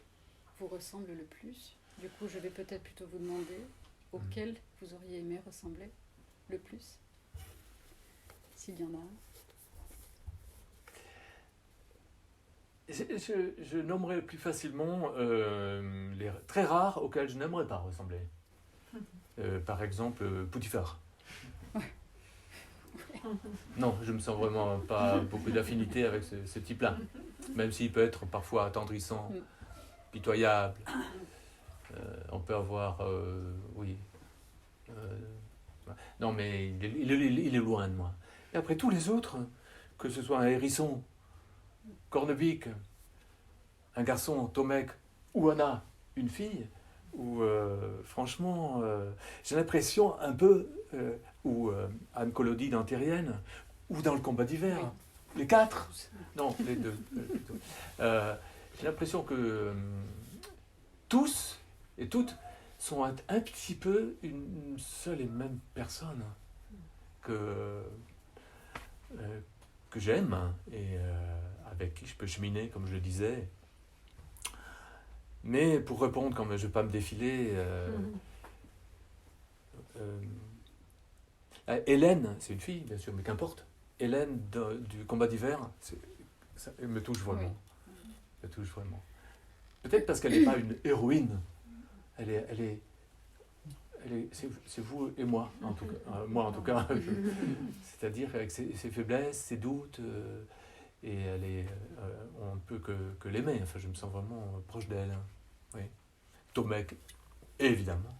vous ressemble le plus. Du coup, je vais peut-être plutôt vous demander auquel vous auriez aimé ressembler le plus, s'il y en a un. Je nommerai plus facilement les très rares auxquels je n'aimerais pas ressembler. Par exemple, Potiphar. Ouais. Non, je ne me sens vraiment pas beaucoup d'affinité avec ce type-là. Même s'il peut être parfois attendrissant, pitoyable. On peut avoir... oui. Non, mais il est loin de moi. Et après, tous les autres, que ce soit un hérisson, Cornebique, un garçon, Tomek, ou Anna, une fille, ou franchement, j'ai l'impression un peu, ou Anne Collodi dans Terrienne, ou dans Le combat d'hiver, oui. Les quatre, non, les deux. J'ai l'impression que tous et toutes sont un petit peu une seule et même personne que j'aime et avec qui je peux cheminer, comme je le disais. Mais pour répondre, comme je ne vais pas me défiler, Hélène, c'est une fille, bien sûr, mais qu'importe. Hélène du combat d'hiver, ça me touche vraiment. Oui. Me touche vraiment. Peut-être parce qu'elle n'est pas une héroïne. C'est vous et moi, en tout cas. Moi, en tout cas. C'est-à-dire avec ses faiblesses, ses doutes. Et on ne peut que l'aimer. Enfin, je me sens vraiment proche d'elle. Oui. Tomek, évidemment.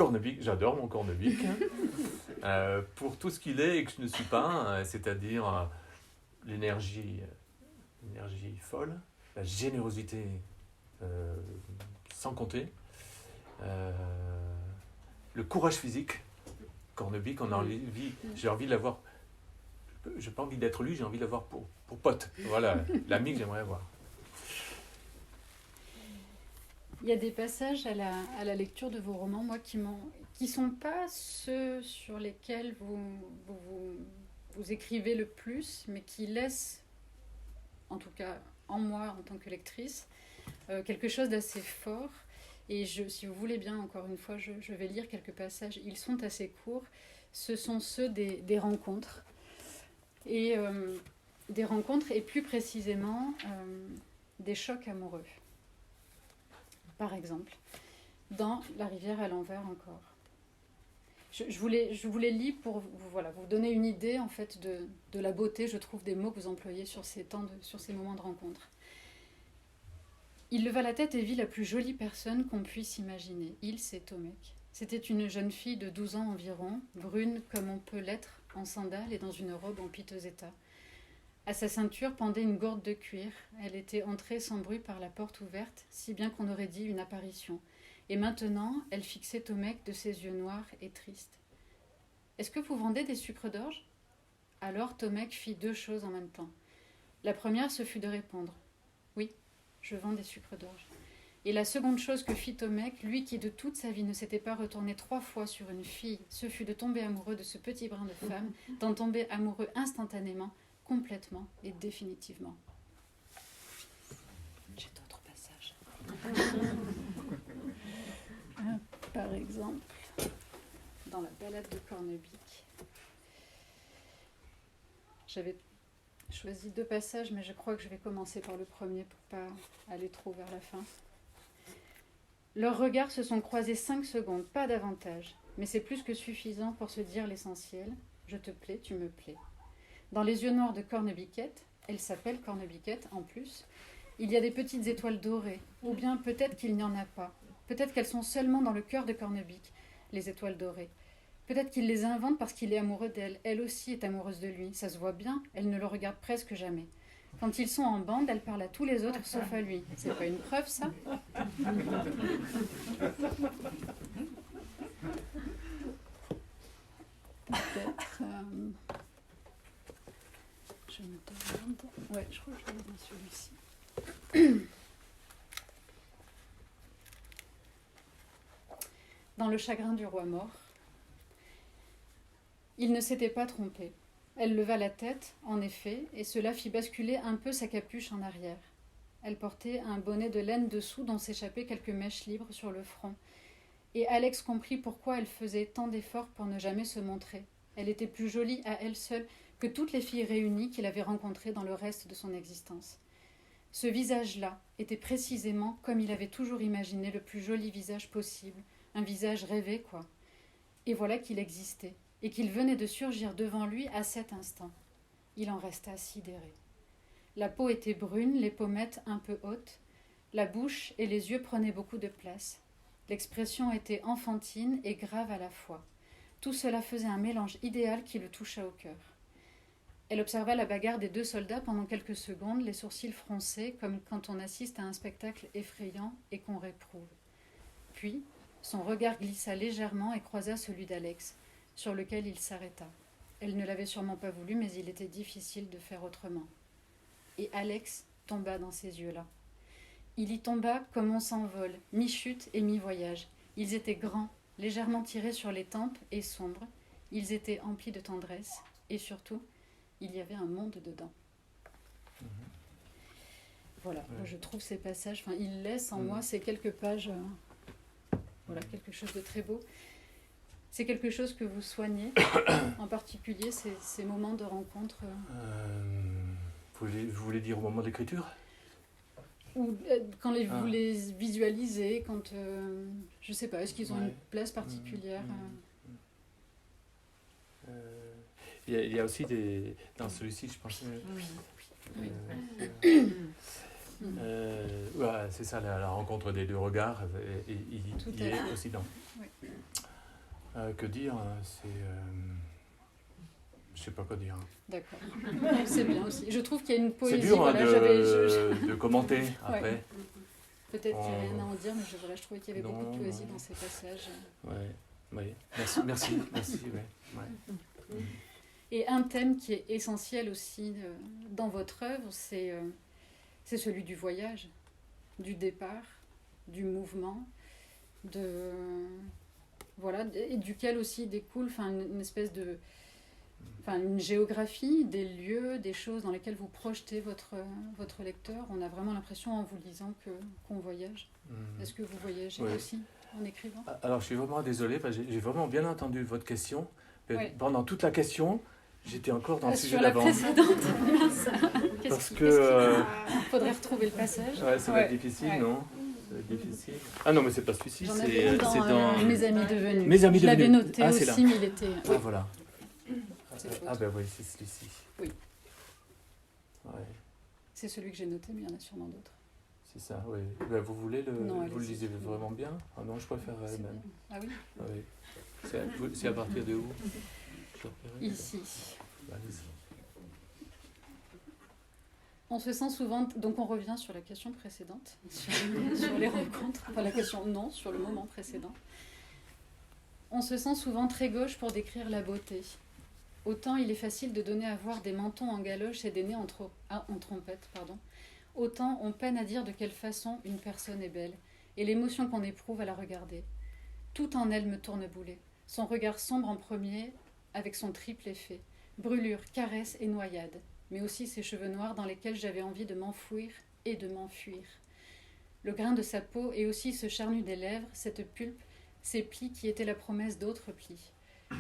Cornebique, j'adore mon Cornebique, pour tout ce qu'il est et que je ne suis pas, c'est-à-dire l'énergie folle, la générosité sans compter, le courage physique. Cornebique, j'ai envie de l'avoir, j'ai pas envie d'être lui, j'ai envie de l'avoir pour pote. Voilà, l'ami que j'aimerais avoir. Il y a des passages à la lecture de vos romans, moi, qui sont pas ceux sur lesquels vous écrivez le plus, mais qui laissent, en tout cas en moi, en tant que lectrice, quelque chose d'assez fort. Et si vous voulez bien, encore une fois, je vais lire quelques passages. Ils sont assez courts. Ce sont ceux des rencontres. Et des rencontres, et plus précisément, des chocs amoureux. Par exemple, dans La rivière à l'envers encore. Je vous les lis pour vous donner une idée en fait de la beauté, je trouve, des mots que vous employez sur ces moments de rencontre. Il leva la tête et vit la plus jolie personne qu'on puisse imaginer. C'est Tomek. C'était une jeune fille de 12 ans environ, brune comme on peut l'être, en sandales et dans une robe en piteux état. À sa ceinture pendait une gourde de cuir. Elle était entrée sans bruit par la porte ouverte, si bien qu'on aurait dit une apparition. Et maintenant, elle fixait Tomek de ses yeux noirs et tristes. « Est-ce que vous vendez des sucres d'orge ?» Alors Tomek fit 2 choses en même temps. La première, ce fut de répondre « Oui, je vends des sucres d'orge. » Et la seconde chose que fit Tomek, lui qui de toute sa vie ne s'était pas retourné 3 fois sur une fille, ce fut de tomber amoureux de ce petit brin de femme, d'en tomber amoureux instantanément, complètement et définitivement. J'ai d'autres passages. Par exemple, dans la balade de Cornebique, j'avais choisi 2 passages, mais je crois que je vais commencer par le premier pour pas aller trop vers la fin. Leurs regards se sont croisés 5 secondes, pas davantage, mais c'est plus que suffisant pour se dire l'essentiel. Je te plais, tu me plais. Dans les yeux noirs de Cornebiquette, elle s'appelle Cornebiquette en plus, il y a des petites étoiles dorées, ou bien peut-être qu'il n'y en a pas. Peut-être qu'elles sont seulement dans le cœur de Cornebique, les étoiles dorées. Peut-être qu'il les invente parce qu'il est amoureux d'elle. Elle aussi est amoureuse de lui, ça se voit bien, elle ne le regarde presque jamais. Quand ils sont en bande, elle parle à tous les autres sauf à lui. C'est pas une preuve, ça ? Peut-être... Je me demande... Ouais, je crois que je vais dans celui-ci. Dans le chagrin du roi mort, il ne s'était pas trompé. Elle leva la tête, en effet, et cela fit basculer un peu sa capuche en arrière. Elle portait un bonnet de laine dessous dont s'échappaient quelques mèches libres sur le front. Et Alex comprit pourquoi elle faisait tant d'efforts pour ne jamais se montrer. Elle était plus jolie à elle seule que toutes les filles réunies qu'il avait rencontrées dans le reste de son existence. Ce visage-là était précisément comme il avait toujours imaginé le plus joli visage possible, un visage rêvé, quoi. Et voilà qu'il existait, et qu'il venait de surgir devant lui à cet instant. Il en resta sidéré. La peau était brune, les pommettes un peu hautes, la bouche et les yeux prenaient beaucoup de place. L'expression était enfantine et grave à la fois. Tout cela faisait un mélange idéal qui le toucha au cœur. Elle observa la bagarre des 2 soldats pendant quelques secondes, les sourcils froncés, comme quand on assiste à un spectacle effrayant et qu'on réprouve. Puis, son regard glissa légèrement et croisa celui d'Alex, sur lequel il s'arrêta. Elle ne l'avait sûrement pas voulu, mais il était difficile de faire autrement. Et Alex tomba dans ces yeux-là. Il y tomba comme on s'envole, mi-chute et mi-voyage. Ils étaient grands, légèrement tirés sur les tempes et sombres. Ils étaient emplis de tendresse, et surtout, il y avait un monde dedans. Voilà, ouais. Je trouve ces passages, il laisse en moi ces quelques pages, voilà, quelque chose de très beau. C'est quelque chose que vous soignez, en particulier ces moments de rencontre. Vous voulez dire au moment de l'écriture ? Ou quand vous les visualisez, quand, je sais pas, est-ce qu'ils ont une place particulière Il y a aussi dans celui-ci, je pense. Ouais, c'est ça, la rencontre des 2 regards, il y est aussi dans. Oui. Que dire, c'est... je sais pas quoi dire. D'accord. C'est bien aussi. Je trouve qu'il y a une poésie. C'est dur voilà, de commenter après. Ouais. Peut-être qu'il n'y a rien à en dire, mais je trouvais qu'il y avait beaucoup de poésie dans ces passages. Ouais. Merci, ouais. Et un thème qui est essentiel aussi dans votre œuvre, c'est celui du voyage, du départ, du mouvement, et duquel aussi découle une espèce de... une géographie, des lieux, des choses dans lesquelles vous projetez votre lecteur. On a vraiment l'impression en vous lisant qu'on voyage. Est-ce que vous voyagez aussi en écrivant? Alors je suis vraiment désolé, parce que j'ai vraiment bien entendu votre question. Ouais. Pendant toute la question, j'étais encore dans le sujet sur la d'avant. précédente. Parce que... faudrait retrouver le passage. Ouais, ça va être difficile, non? Ça va être difficile. Ah non, mais c'est pas celui-ci, J'en c'est avais un dans Mes amis devenus. Mes amis Je l'avais devenus. noté c'est là. aussi, mais il était... Ah voilà. Ah ben oui, c'est celui-ci. Oui. Ouais. C'est celui que j'ai noté, mais il y en a sûrement d'autres. C'est ça, oui. Ben, vous voulez Non, vous le lisez vraiment bien? Ah non, je préférerais même. Bien. Ah oui? Oui. C'est à partir de où? Ici. Allez-y. On se sent souvent... Donc on revient sur la question précédente, sur les rencontres. Enfin la question non, sur le moment précédent. On se sent souvent très gauche pour décrire la beauté. Autant il est facile de donner à voir des mentons en galoche et des nez en trompette, autant on peine à dire de quelle façon une personne est belle, et l'émotion qu'on éprouve à la regarder. Tout en elle me tourne-boulet. Son regard sombre en premier, avec son triple effet. Brûlure, caresse et noyade, mais aussi ses cheveux noirs dans lesquels j'avais envie de m'enfouir et de m'enfuir. Le grain de sa peau et aussi ce charnu des lèvres, cette pulpe, ces plis qui étaient la promesse d'autres plis.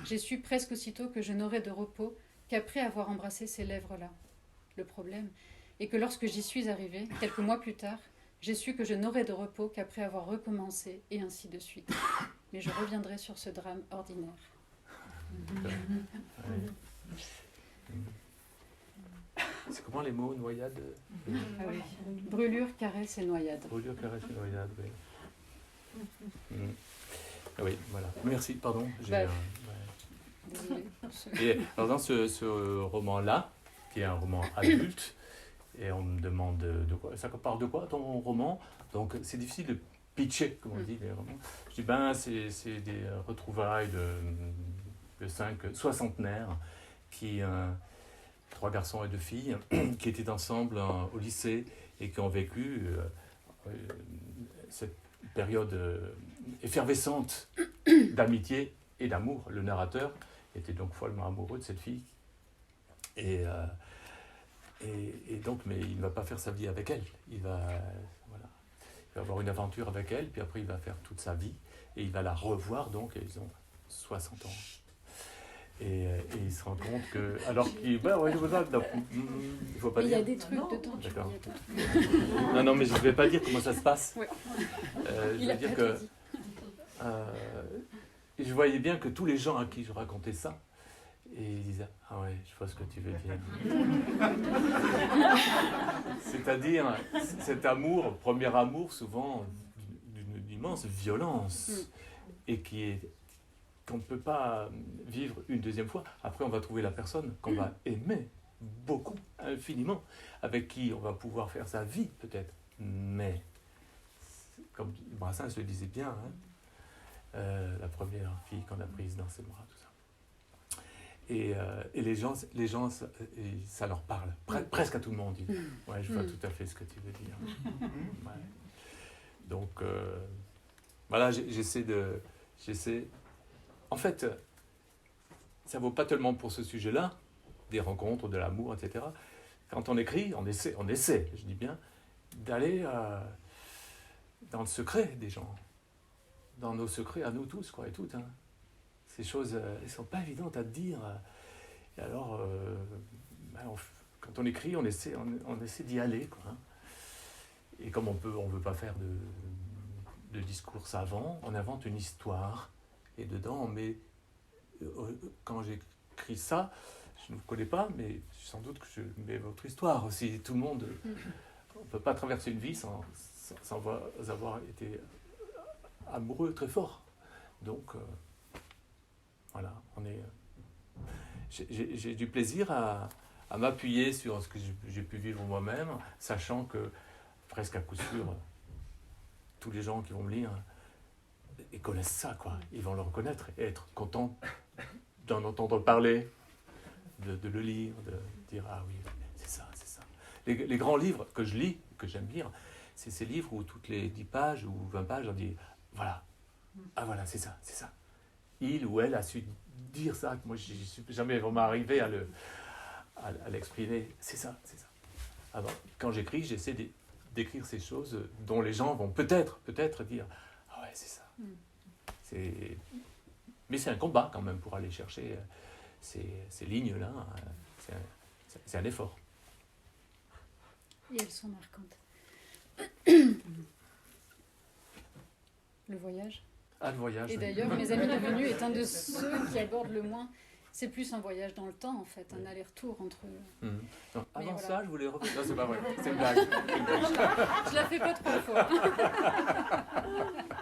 J'ai su presque aussitôt que je n'aurais de repos qu'après avoir embrassé ces lèvres-là. Le problème est que lorsque j'y suis arrivée, quelques mois plus tard, j'ai su que je n'aurais de repos qu'après avoir recommencé, et ainsi de suite. Mais je reviendrai sur ce drame ordinaire. C'est comment les mots, noyade? Ah oui. Brûlure, caresse et noyade. Brûlure, caresse et noyade, oui. Ah oui, voilà. Merci, pardon. Désolée. Et alors dans ce roman-là, qui est un roman adulte, et on me demande de quoi, ça parle de quoi ton roman? Donc c'est difficile de pitcher, comme on dit, les romans. Je dis, c'est des retrouvailles de 5 soixantenaires qui... 3 garçons et 2 filles qui étaient ensemble au lycée et qui ont vécu cette période effervescente d'amitié et d'amour. Le narrateur était donc follement amoureux de cette fille et donc, mais il ne va pas faire sa vie avec elle. Il va avoir une aventure avec elle, puis après il va faire toute sa vie et il va la revoir, donc ils ont 60 ans. Et il se rend compte que... Alors qu'il... il faut pas dire. Il y a des trucs dedans. D'accord. Non, mais je ne vais pas dire comment ça se passe. Ouais. Je veux dire que... je voyais bien que tous les gens à qui je racontais ça, et ils disaient « Ah ouais, je vois ce que tu veux dire. » C'est-à-dire, cet amour, premier amour, souvent d'une immense violence, et qu'on ne peut pas vivre une deuxième fois. Après, on va trouver la personne qu'on va aimer beaucoup, infiniment, avec qui on va pouvoir faire sa vie, peut-être. Mais, comme Brassens le disait bien, la première fille qu'on a prise dans ses bras, tout ça. Et les gens, ça leur parle, presque à tout le monde. Ouais, je vois tout à fait ce que tu veux dire. Ouais. Donc, voilà, j'essaie... En fait, ça ne vaut pas tellement pour ce sujet-là, des rencontres, de l'amour, etc. Quand on écrit, on essaie, je dis bien, d'aller dans le secret des gens, dans nos secrets à nous tous, quoi, et toutes. Hein. Ces choses, elles ne sont pas évidentes à dire. Et alors, quand on écrit, on essaie d'y aller, quoi. Hein. Et comme on ne veut pas faire de discours savants, on invente une histoire. Et dedans, on met, quand j'écris ça, je ne vous connais pas, mais sans doute que je mets votre histoire aussi. Tout le monde, on ne peut pas traverser une vie sans avoir été amoureux très fort. Donc, Voilà, j'ai du plaisir à m'appuyer sur ce que j'ai pu vivre moi-même, sachant que presque à coup sûr, tous les gens qui vont me lire, ils connaissent ça, quoi. Ils vont le reconnaître et être contents d'en entendre parler, de le lire, de dire ah oui, c'est ça, c'est ça. Les grands livres que je lis, que j'aime lire, c'est ces livres où toutes les 10 pages ou 20 pages, on dit voilà, ah voilà, c'est ça, c'est ça. Il ou elle a su dire ça, que moi je ne suis jamais vraiment arrivé à l'exprimer. C'est ça, c'est ça. Alors, quand j'écris, j'essaie d'écrire ces choses dont les gens vont peut-être dire ah ouais, c'est ça. Mais c'est un combat quand même pour aller chercher ces lignes-là. C'est un effort. Et elles sont marquantes. Le voyage. Ah, le voyage. Et d'ailleurs, Mes amis devenus est un de ceux qui abordent le moins. C'est plus un voyage dans le temps, en fait, un aller-retour entre... Non, avant voilà. ça, je voulais reprendre... Non, c'est pas vrai, c'est une blague. Je la fais pas 3 fois.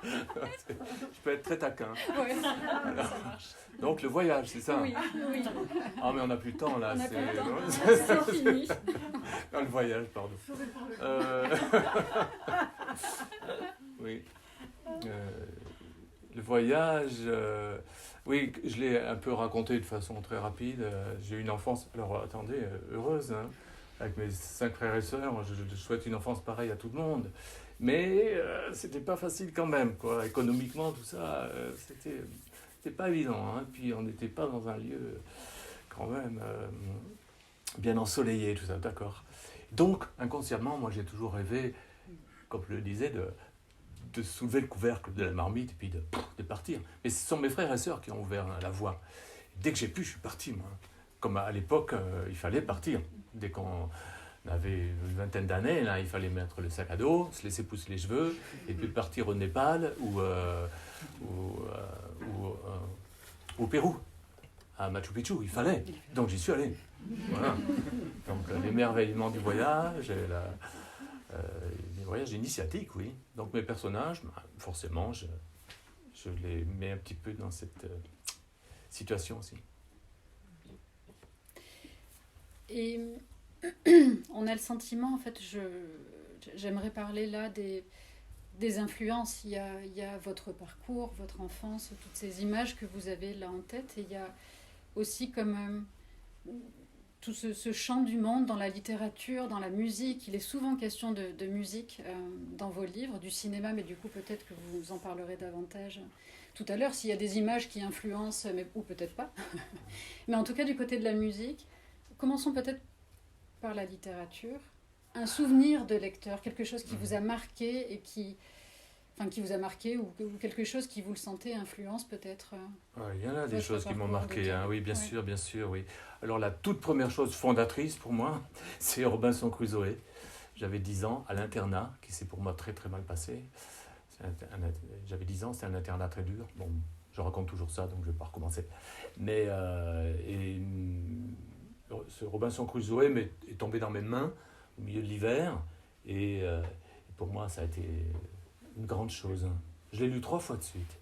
Je peux être très taquin. Ouais, ça marche. Donc, le voyage, c'est ça? Oui. Ah, mais on n'a plus le temps, là. On n'a plus le temps. C'est C'est fini. Non, le voyage, pardon. Oui. Le voyage... Oui, je l'ai un peu raconté de façon très rapide. J'ai eu une enfance, alors attendez, heureuse, hein, avec mes 5 frères et sœurs. Je souhaite une enfance pareille à tout le monde. Mais c'était pas facile quand même, quoi. Économiquement, tout ça, c'était pas évident. Hein. Puis on n'était pas dans un lieu quand même bien ensoleillé, tout ça, d'accord. Donc, inconsciemment, moi j'ai toujours rêvé, comme je le disais, de soulever le couvercle de la marmite et puis de partir. Mais ce sont mes frères et sœurs qui ont ouvert la voie. Dès que j'ai pu, je suis parti, moi. Comme à l'époque, il fallait partir. Dès qu'on avait une vingtaine d'années, là, il fallait mettre le sac à dos, se laisser pousser les cheveux, et puis partir au Népal ou au Pérou, à Machu Picchu. Il fallait. Donc j'y suis allé. Voilà. Donc l'émerveillement du voyage, les voyages initiatiques, oui. Donc mes personnages, forcément, je les mets un petit peu dans cette situation aussi. Et on a le sentiment, en fait, j'aimerais parler là des influences. Il y a votre parcours, votre enfance, toutes ces images que vous avez là en tête. Et il y a aussi comme tout ce champ du monde dans la littérature, dans la musique. Il est souvent question de musique dans vos livres, du cinéma, mais du coup peut-être que vous en parlerez davantage tout à l'heure, s'il y a des images qui influencent, ou peut-être pas. Mais en tout cas, du côté de la musique, commençons peut-être par la littérature. Un souvenir de lecteur, quelque chose qui vous a marqué et qui vous a marqué, ou quelque chose qui, vous le sentez, influence peut-être il y en a des choses qui m'ont marqué, hein. Oui, bien sûr, oui. Alors la toute première chose fondatrice pour moi, c'est Robinson Crusoe. J'avais 10 ans à l'internat, qui s'est pour moi très très mal passé. J'avais 10 ans, c'était un internat très dur. Bon, je raconte toujours ça, donc je ne vais pas recommencer. Mais ce Robinson Crusoe est tombé dans mes mains au milieu de l'hiver, et pour moi ça a été une grande chose. Je l'ai lu 3 fois de suite.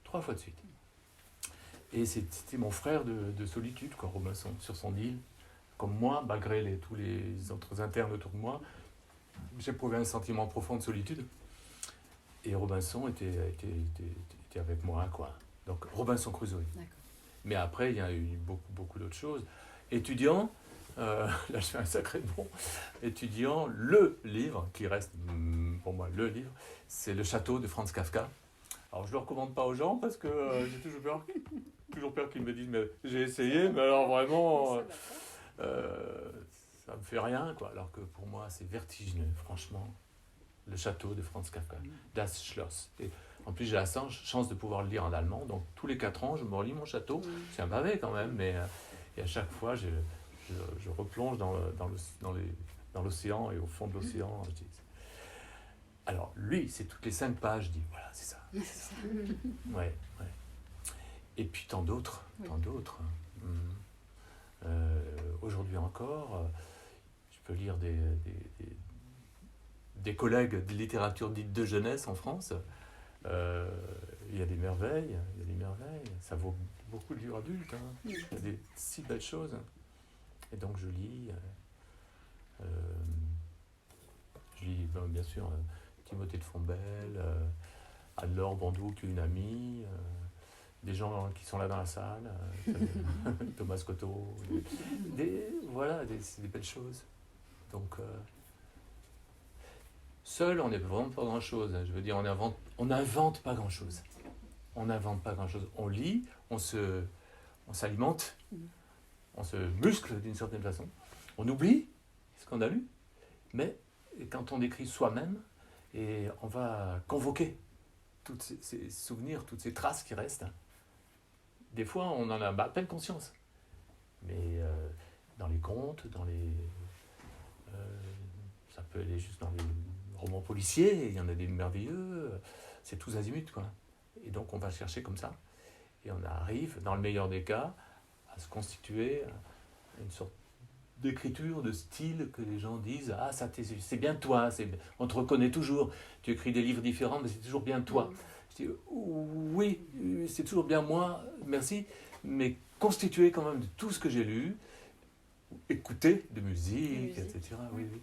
3 fois de suite. Et c'était mon frère de solitude, quoi, Robinson, sur son île. Comme moi, malgré tous les autres internes autour de moi, j'éprouvais un sentiment profond de solitude. Et Robinson était avec moi, quoi. Donc, Robinson Crusoe. D'accord. Mais après, il y a eu beaucoup d'autres choses. Étudiant, là je fais un sacré bond, étudiant, le livre qui reste pour moi le livre, c'est Le Château de Franz Kafka. Alors je ne le recommande pas aux gens parce que j'ai toujours peur qu'ils me disent mais j'ai essayé, mais alors vraiment ça me fait rien, quoi. Alors que pour moi c'est vertigineux, franchement. Le Château de Franz Kafka, Das Schloss. Et en plus j'ai la chance de pouvoir le lire en allemand, donc tous les 4 ans je me relis mon château. C'est un pavé quand même, mais et à chaque fois je replonge dans l'océan et au fond de l'océan. Alors lui, c'est toutes les 5 pages, je dis voilà, c'est ça. Ouais. Et puis tant d'autres. Aujourd'hui encore, je peux lire des collègues de littérature dite de jeunesse en France. Il y a des merveilles, ça vaut beaucoup de livres adultes. Hein. Il y a des si belles choses. Et donc je lis. Je lis bien sûr Timothée de Fontbelle, Anne-Laure Bandou, qui est une amie, des gens qui sont là dans la salle, Thomas Scotto. Voilà, c'est des belles choses. Donc, seul, on n'est vraiment pas grand-chose. Hein. Je veux dire, on n'invente pas grand-chose. On n'invente pas grand-chose. On lit, on s'alimente, on se muscle d'une certaine façon. On oublie ce qu'on a lu, mais quand on écrit soi-même, et on va convoquer tous ces souvenirs, toutes ces traces qui restent. Des fois, on en a à peine conscience. Mais dans les contes, ça peut aller juste dans les romans policiers, il y en a des merveilleux, c'est tous azimuts, quoi. Et donc on va chercher comme ça, et on arrive, dans le meilleur des cas, à se constituer une sorte d'écriture, de style, que les gens disent « Ah, ça, c'est bien toi, on te reconnaît toujours, tu écris des livres différents, mais c'est toujours bien toi. » Je dis « Oui, c'est toujours bien moi, merci, mais constitué quand même de tout ce que j'ai lu, écouter de musique, etc. » Oui, oui.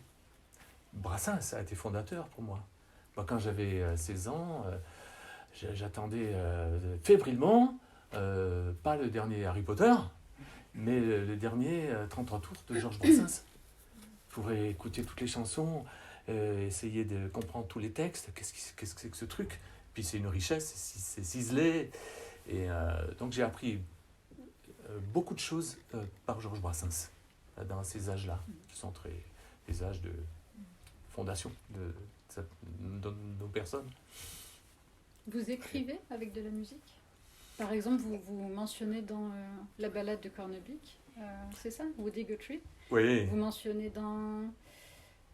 Brassens, ça a été fondateur pour moi. Moi, quand j'avais 16 ans, j'attendais fébrilement, pas le dernier Harry Potter, mais le dernier 33 tours de Georges Brassens. Je pourrais écouter toutes les chansons, essayer de comprendre tous les textes. Qu'est-ce que c'est que ce truc? Puis c'est une richesse, c'est ciselé. Et donc j'ai appris beaucoup de choses par Georges Brassens, dans ces âges-là, qui sont des âges de fondation de nos personnes. Vous écrivez avec de la musique? Par exemple, vous mentionnez dans la ballade de Cornebuck, c'est ça, Woody Guthrie? Oui. Vous mentionnez dans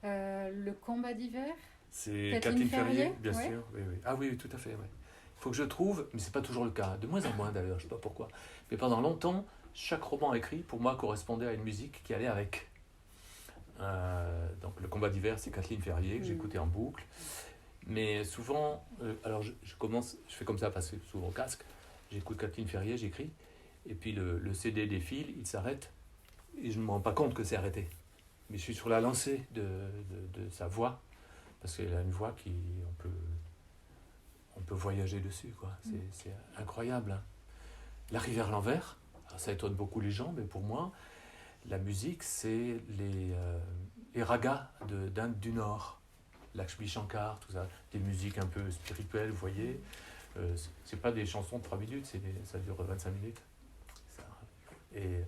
Le combat d'hiver? C'est Kathleen Ferrier, bien sûr. Oui, oui. Ah oui, tout à fait. Ouais. Il faut que je trouve, mais ce n'est pas toujours le cas, de moins en moins d'ailleurs, je ne sais pas pourquoi. Mais pendant longtemps, chaque roman écrit, pour moi, correspondait à une musique qui allait avec. Donc Le combat d'hiver, c'est Kathleen Ferrier, que j'écoutais en boucle. Mais souvent, alors je fais comme ça parce que souvent au casque, j'écoute Kathleen Ferrier, j'écris, et puis le CD défile, il s'arrête, et je ne me rends pas compte que c'est arrêté. Mais je suis sur la lancée de sa voix, parce qu'elle a une voix on peut voyager dessus, quoi. C'est incroyable. Hein. La rivière à l'envers, ça étonne beaucoup les gens, mais pour moi, la musique, c'est les ragas d'Inde du Nord. Lakshmi Shankar, tout ça, des musiques un peu spirituelles, vous voyez. C'est pas des chansons de 3 minutes, ça dure 25 minutes. Et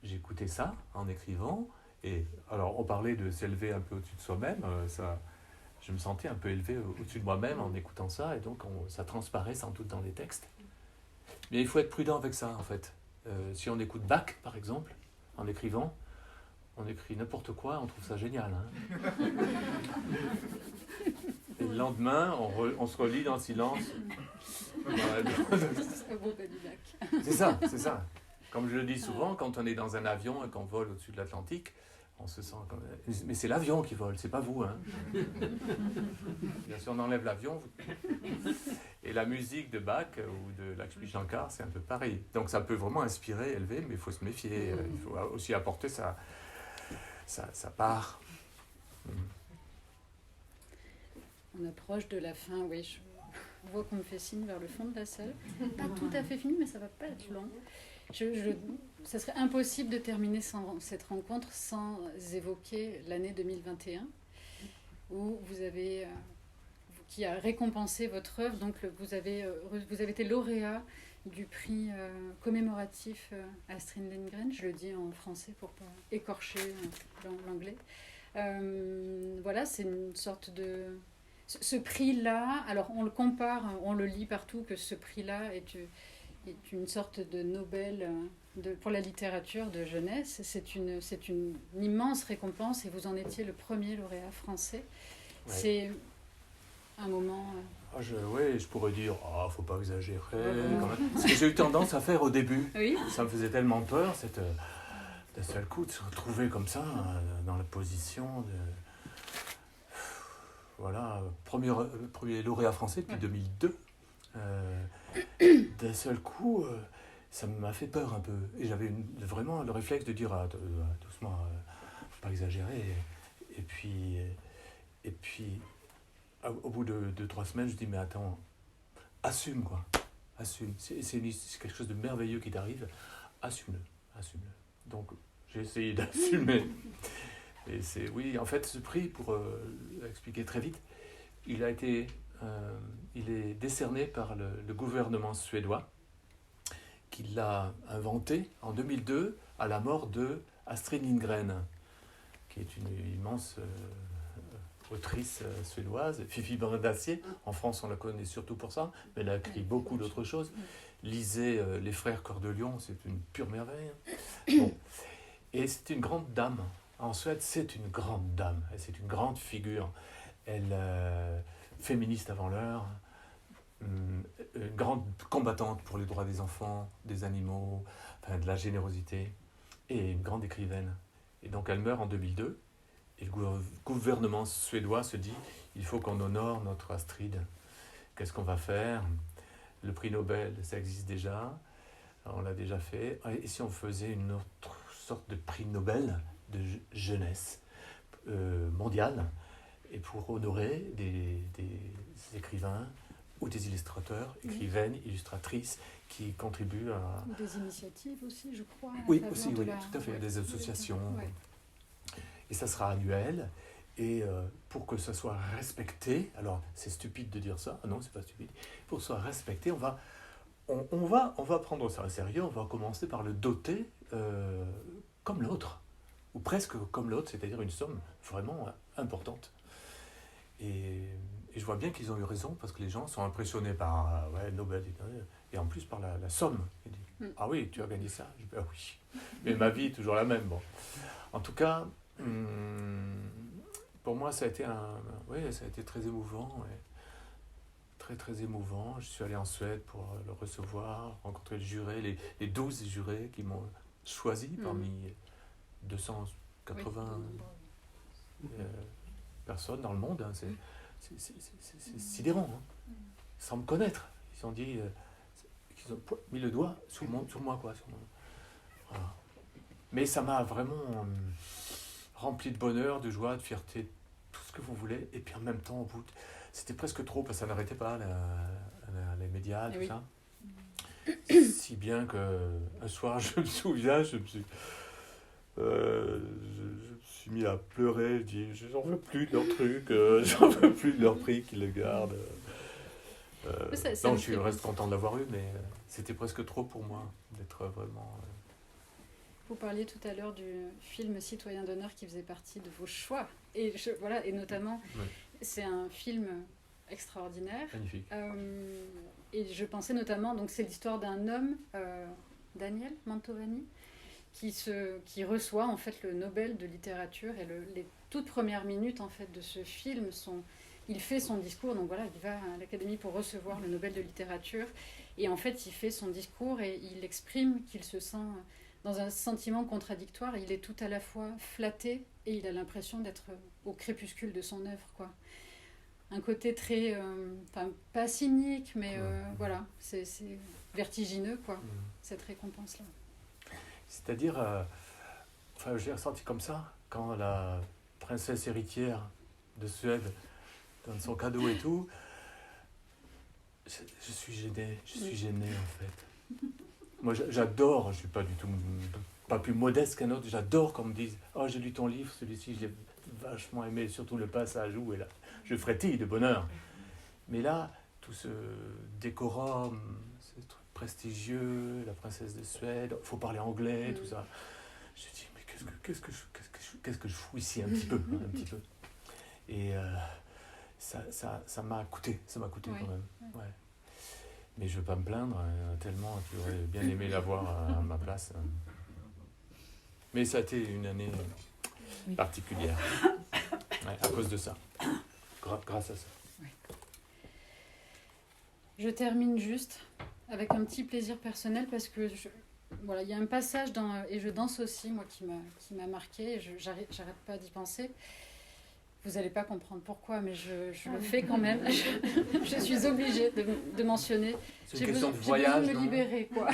j'écoutais ça en écrivant. Et alors, on parlait de s'élever un peu au-dessus de soi-même. Je me sentais un peu élevé au-dessus de moi-même en écoutant ça. Et donc, ça transparaît sans doute dans les textes. Mais il faut être prudent avec ça, en fait. Si on écoute Bach, par exemple, en écrivant, on écrit n'importe quoi, on trouve ça génial. Hein. Et le lendemain, on se relit dans le silence. C'est ça, c'est ça. Comme je le dis souvent, quand on est dans un avion et qu'on vole au-dessus de l'Atlantique, on se sent comme... Mais c'est l'avion qui vole, c'est pas vous. Hein. Bien sûr, on enlève l'avion. Et la musique de Bach ou de Lakshmi Shankar, c'est un peu pareil. Donc ça peut vraiment inspirer, élever, mais il faut se méfier. Il faut aussi apporter sa part. On approche de la fin, oui. Je vois qu'on me fait signe vers le fond de la salle. Pas tout à fait fini, mais ça va pas être long. Ça serait impossible de terminer cette rencontre sans évoquer l'année 2021, où qui a récompensé votre œuvre. Donc vous avez été lauréat du prix commémoratif Astrid Lindgren. Je le dis en français pour pas écorcher l'anglais. Voilà, c'est une sorte de... Ce prix-là, alors on le compare, on le lit partout, que ce prix-là est une sorte de Nobel pour la littérature de jeunesse. C'est une immense récompense et vous en étiez le premier lauréat français. Ouais. C'est un moment... Oui, je pourrais dire, faut pas exagérer. Quand même. Ce que j'ai eu tendance à faire au début, oui. Ça me faisait tellement peur, d'un seul coup de se retrouver comme ça, dans la position de... Voilà, premier lauréat français depuis 2002. D'un seul coup, Ça m'a fait peur un peu. Et j'avais vraiment le réflexe de dire doucement, faut pas exagérer. Et puis au bout de 3 semaines, je dis mais attends, assume quoi. Assume. C'est quelque chose de merveilleux qui t'arrive. Assume-le. Donc j'ai essayé d'assumer. Et oui, en fait, ce prix, pour expliquer très vite, il est décerné par le gouvernement suédois, qui l'a inventé en 2002 à la mort de Astrid Lindgren, qui est une immense autrice suédoise, Fifi Brin d'Acier. En France, on la connaît surtout pour ça, mais elle a écrit beaucoup d'autres choses. Lisez Les Frères Cœur-de-Lion, c'est une pure merveille. Bon. Et c'est une grande dame. En Suède, c'est une grande dame. C'est une grande figure. Elle féministe avant l'heure, une grande combattante pour les droits des enfants, des animaux, enfin, de la générosité, et une grande écrivaine. Et donc elle meurt en 2002, et le gouvernement suédois se dit, il faut qu'on honore notre Astrid. Qu'est-ce qu'on va faire? Le prix Nobel, ça existe déjà, on l'a déjà fait. Et si on faisait une autre sorte de prix Nobel de jeunesse mondiale, et pour honorer des écrivains ou des illustrateurs, écrivaines, illustratrices qui contribuent à... Des initiatives aussi, je crois. Oui, aussi, oui, tout à fait, des associations. Ouais. Et ça sera annuel. Et pour que ça soit respecté, alors c'est stupide de dire ça, non, c'est pas stupide, pour que ça soit respecté, on va prendre ça au sérieux, on va commencer par le doter comme l'autre, ou presque comme l'autre, c'est-à-dire une somme vraiment importante. Et je vois bien qu'ils ont eu raison, parce que les gens sont impressionnés par Nobel, et en plus par la somme. Ils disent, ah oui, tu as gagné ça? Je dis, ah oui, mais ma vie est toujours la même. Bon. En tout cas, pour moi, ça a été très émouvant. Ouais. Très, très émouvant. Je suis allé en Suède pour le recevoir, rencontrer le juré, les 12 jurés qui m'ont choisi parmi 280 personnes dans le monde. Hein. C'est sidérant. Hein. Sans me connaître. Ils ont dit qu'ils ont mis le doigt sur moi. Quoi, voilà. Mais ça m'a vraiment rempli de bonheur, de joie, de fierté, tout ce que vous voulez. Et puis en même temps, au bout, c'était presque trop, parce que ça n'arrêtait pas, les médias, tout ça. Si bien qu'un soir, je me souviens, je me suis mis à pleurer. Je dis, j'en veux plus de leur truc, j'en veux plus de leur prix, qu'ils le gardent. Je reste content de l'avoir eu, mais c'était presque trop pour moi d'être vraiment... Vous parliez tout à l'heure du film Citoyen d'honneur qui faisait partie de vos choix. Et notamment, c'est un film extraordinaire. Magnifique. Et je pensais notamment, donc c'est l'histoire d'un homme, Daniel Mantovani, qui reçoit en fait le Nobel de littérature. Et les toutes premières minutes en fait de ce film il fait son discours. Donc voilà, il va à l'Académie pour recevoir le Nobel de littérature. Et en fait, il fait son discours et il exprime qu'il se sent dans un sentiment contradictoire. Il est tout à la fois flatté et il a l'impression d'être au crépuscule de son œuvre, quoi. Un côté très, pas cynique, mais voilà, c'est vertigineux, quoi, cette récompense-là. C'est-à-dire, je l'ai ressenti comme ça, quand la princesse héritière de Suède donne son cadeau et tout, je suis gêné en fait. Moi, j'adore, je ne suis pas du tout pas plus modeste qu'un autre, j'adore qu'on me dise « Oh, j'ai lu ton livre, celui-ci, je l'ai vachement aimé, surtout le passage où, et là, je frétille de bonheur. » Mais là, tout ce décorum, ce truc prestigieux, la princesse de Suède, il faut parler anglais, tout ça. Je me dis « Mais qu'est-ce que je fous ici un petit peu. Et ça m'a coûté, quand même. Ouais. Mais je ne veux pas me plaindre, tellement j'aurais bien aimé l'avoir à ma place. Mais ça a été une année particulière, à cause de ça, grâce à ça. Oui. Je termine juste avec un petit plaisir personnel, parce que il y a un passage et je danse aussi, moi, qui m'a marqué, et j'arrête pas d'y penser. Vous n'allez pas comprendre pourquoi, mais je le fais quand même. Je suis obligée de mentionner. C'est une question de voyage, j'ai besoin de me libérer, quoi.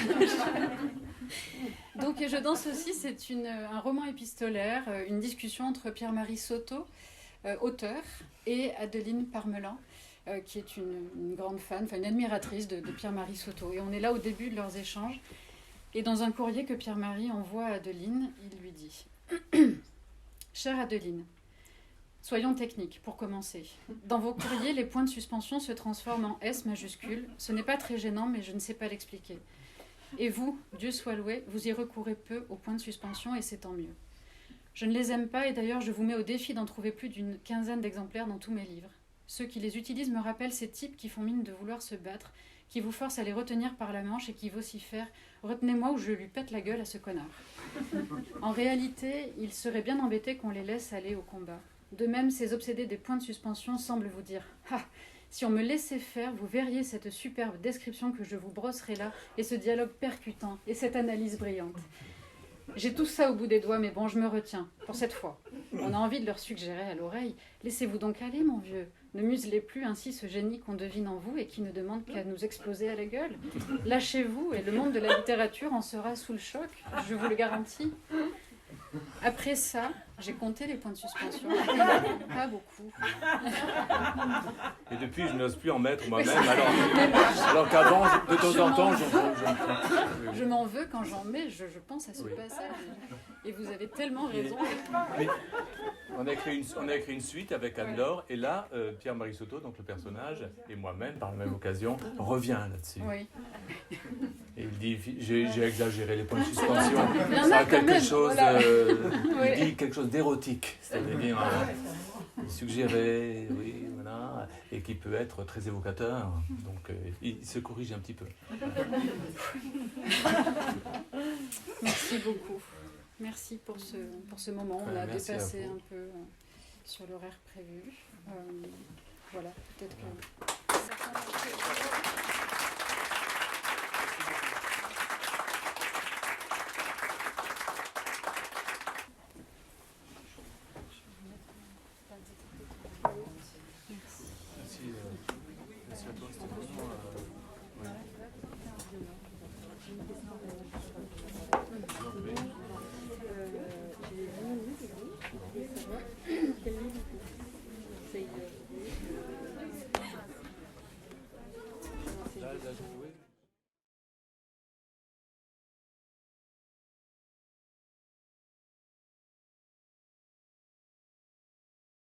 Donc, Je danse aussi, c'est un roman épistolaire, une discussion entre Pierre-Marie Soto, auteur, et Adeline Parmelin, qui est une grande fan, une admiratrice de Pierre-Marie Soto. Et on est là au début de leurs échanges. Et dans un courrier que Pierre-Marie envoie à Adeline, il lui dit « Chère Adeline, soyons techniques pour commencer. Dans vos courriers, les points de suspension se transforment en S majuscule. Ce n'est pas très gênant, mais je ne sais pas l'expliquer. Et vous, Dieu soit loué, vous y recourez peu aux points de suspension et c'est tant mieux. Je ne les aime pas et d'ailleurs je vous mets au défi d'en trouver plus d'une quinzaine d'exemplaires dans tous mes livres. Ceux qui les utilisent me rappellent ces types qui font mine de vouloir se battre, qui vous forcent à les retenir par la manche et qui vocifèrent « Retenez-moi ou je lui pète la gueule à ce connard ». En réalité, il serait bien embêté qu'on les laisse aller au combat. De même, ces obsédés des points de suspension semblent vous dire « Ah, si on me laissait faire, vous verriez cette superbe description que je vous brosserai là, et ce dialogue percutant, et cette analyse brillante. » J'ai tout ça au bout des doigts, mais bon, je me retiens, pour cette fois. On a envie de leur suggérer à l'oreille « Laissez-vous donc aller, mon vieux. Ne muselez plus ainsi ce génie qu'on devine en vous et qui ne demande qu'à nous exploser à la gueule. Lâchez-vous et le monde de la littérature en sera sous le choc, je vous le garantis. » Après ça, j'ai compté les points de suspension. Pas beaucoup. Et depuis, je n'ose plus en mettre moi-même, alors qu'avant, de temps en temps, je m'en veux quand j'en mets, je pense à ce passage. Et vous avez tellement raison. Mais on a écrit une suite avec Anne-Laure, et là, Pierre-Marie Soto, donc le personnage, et moi-même, par la même occasion, revient là-dessus. Oui. Et il dit, j'ai exagéré les points de suspension. Ça a quelque chose, voilà. Il dit quelque chose d'érotique, c'est-à-dire suggéré, oui, voilà, et qui peut être très évocateur. Donc, il se corrige un petit peu. Merci beaucoup. Merci pour ce moment. On a dépassé un peu sur l'horaire prévu. Voilà, peut-être que... Merci à toi, c'était vraiment...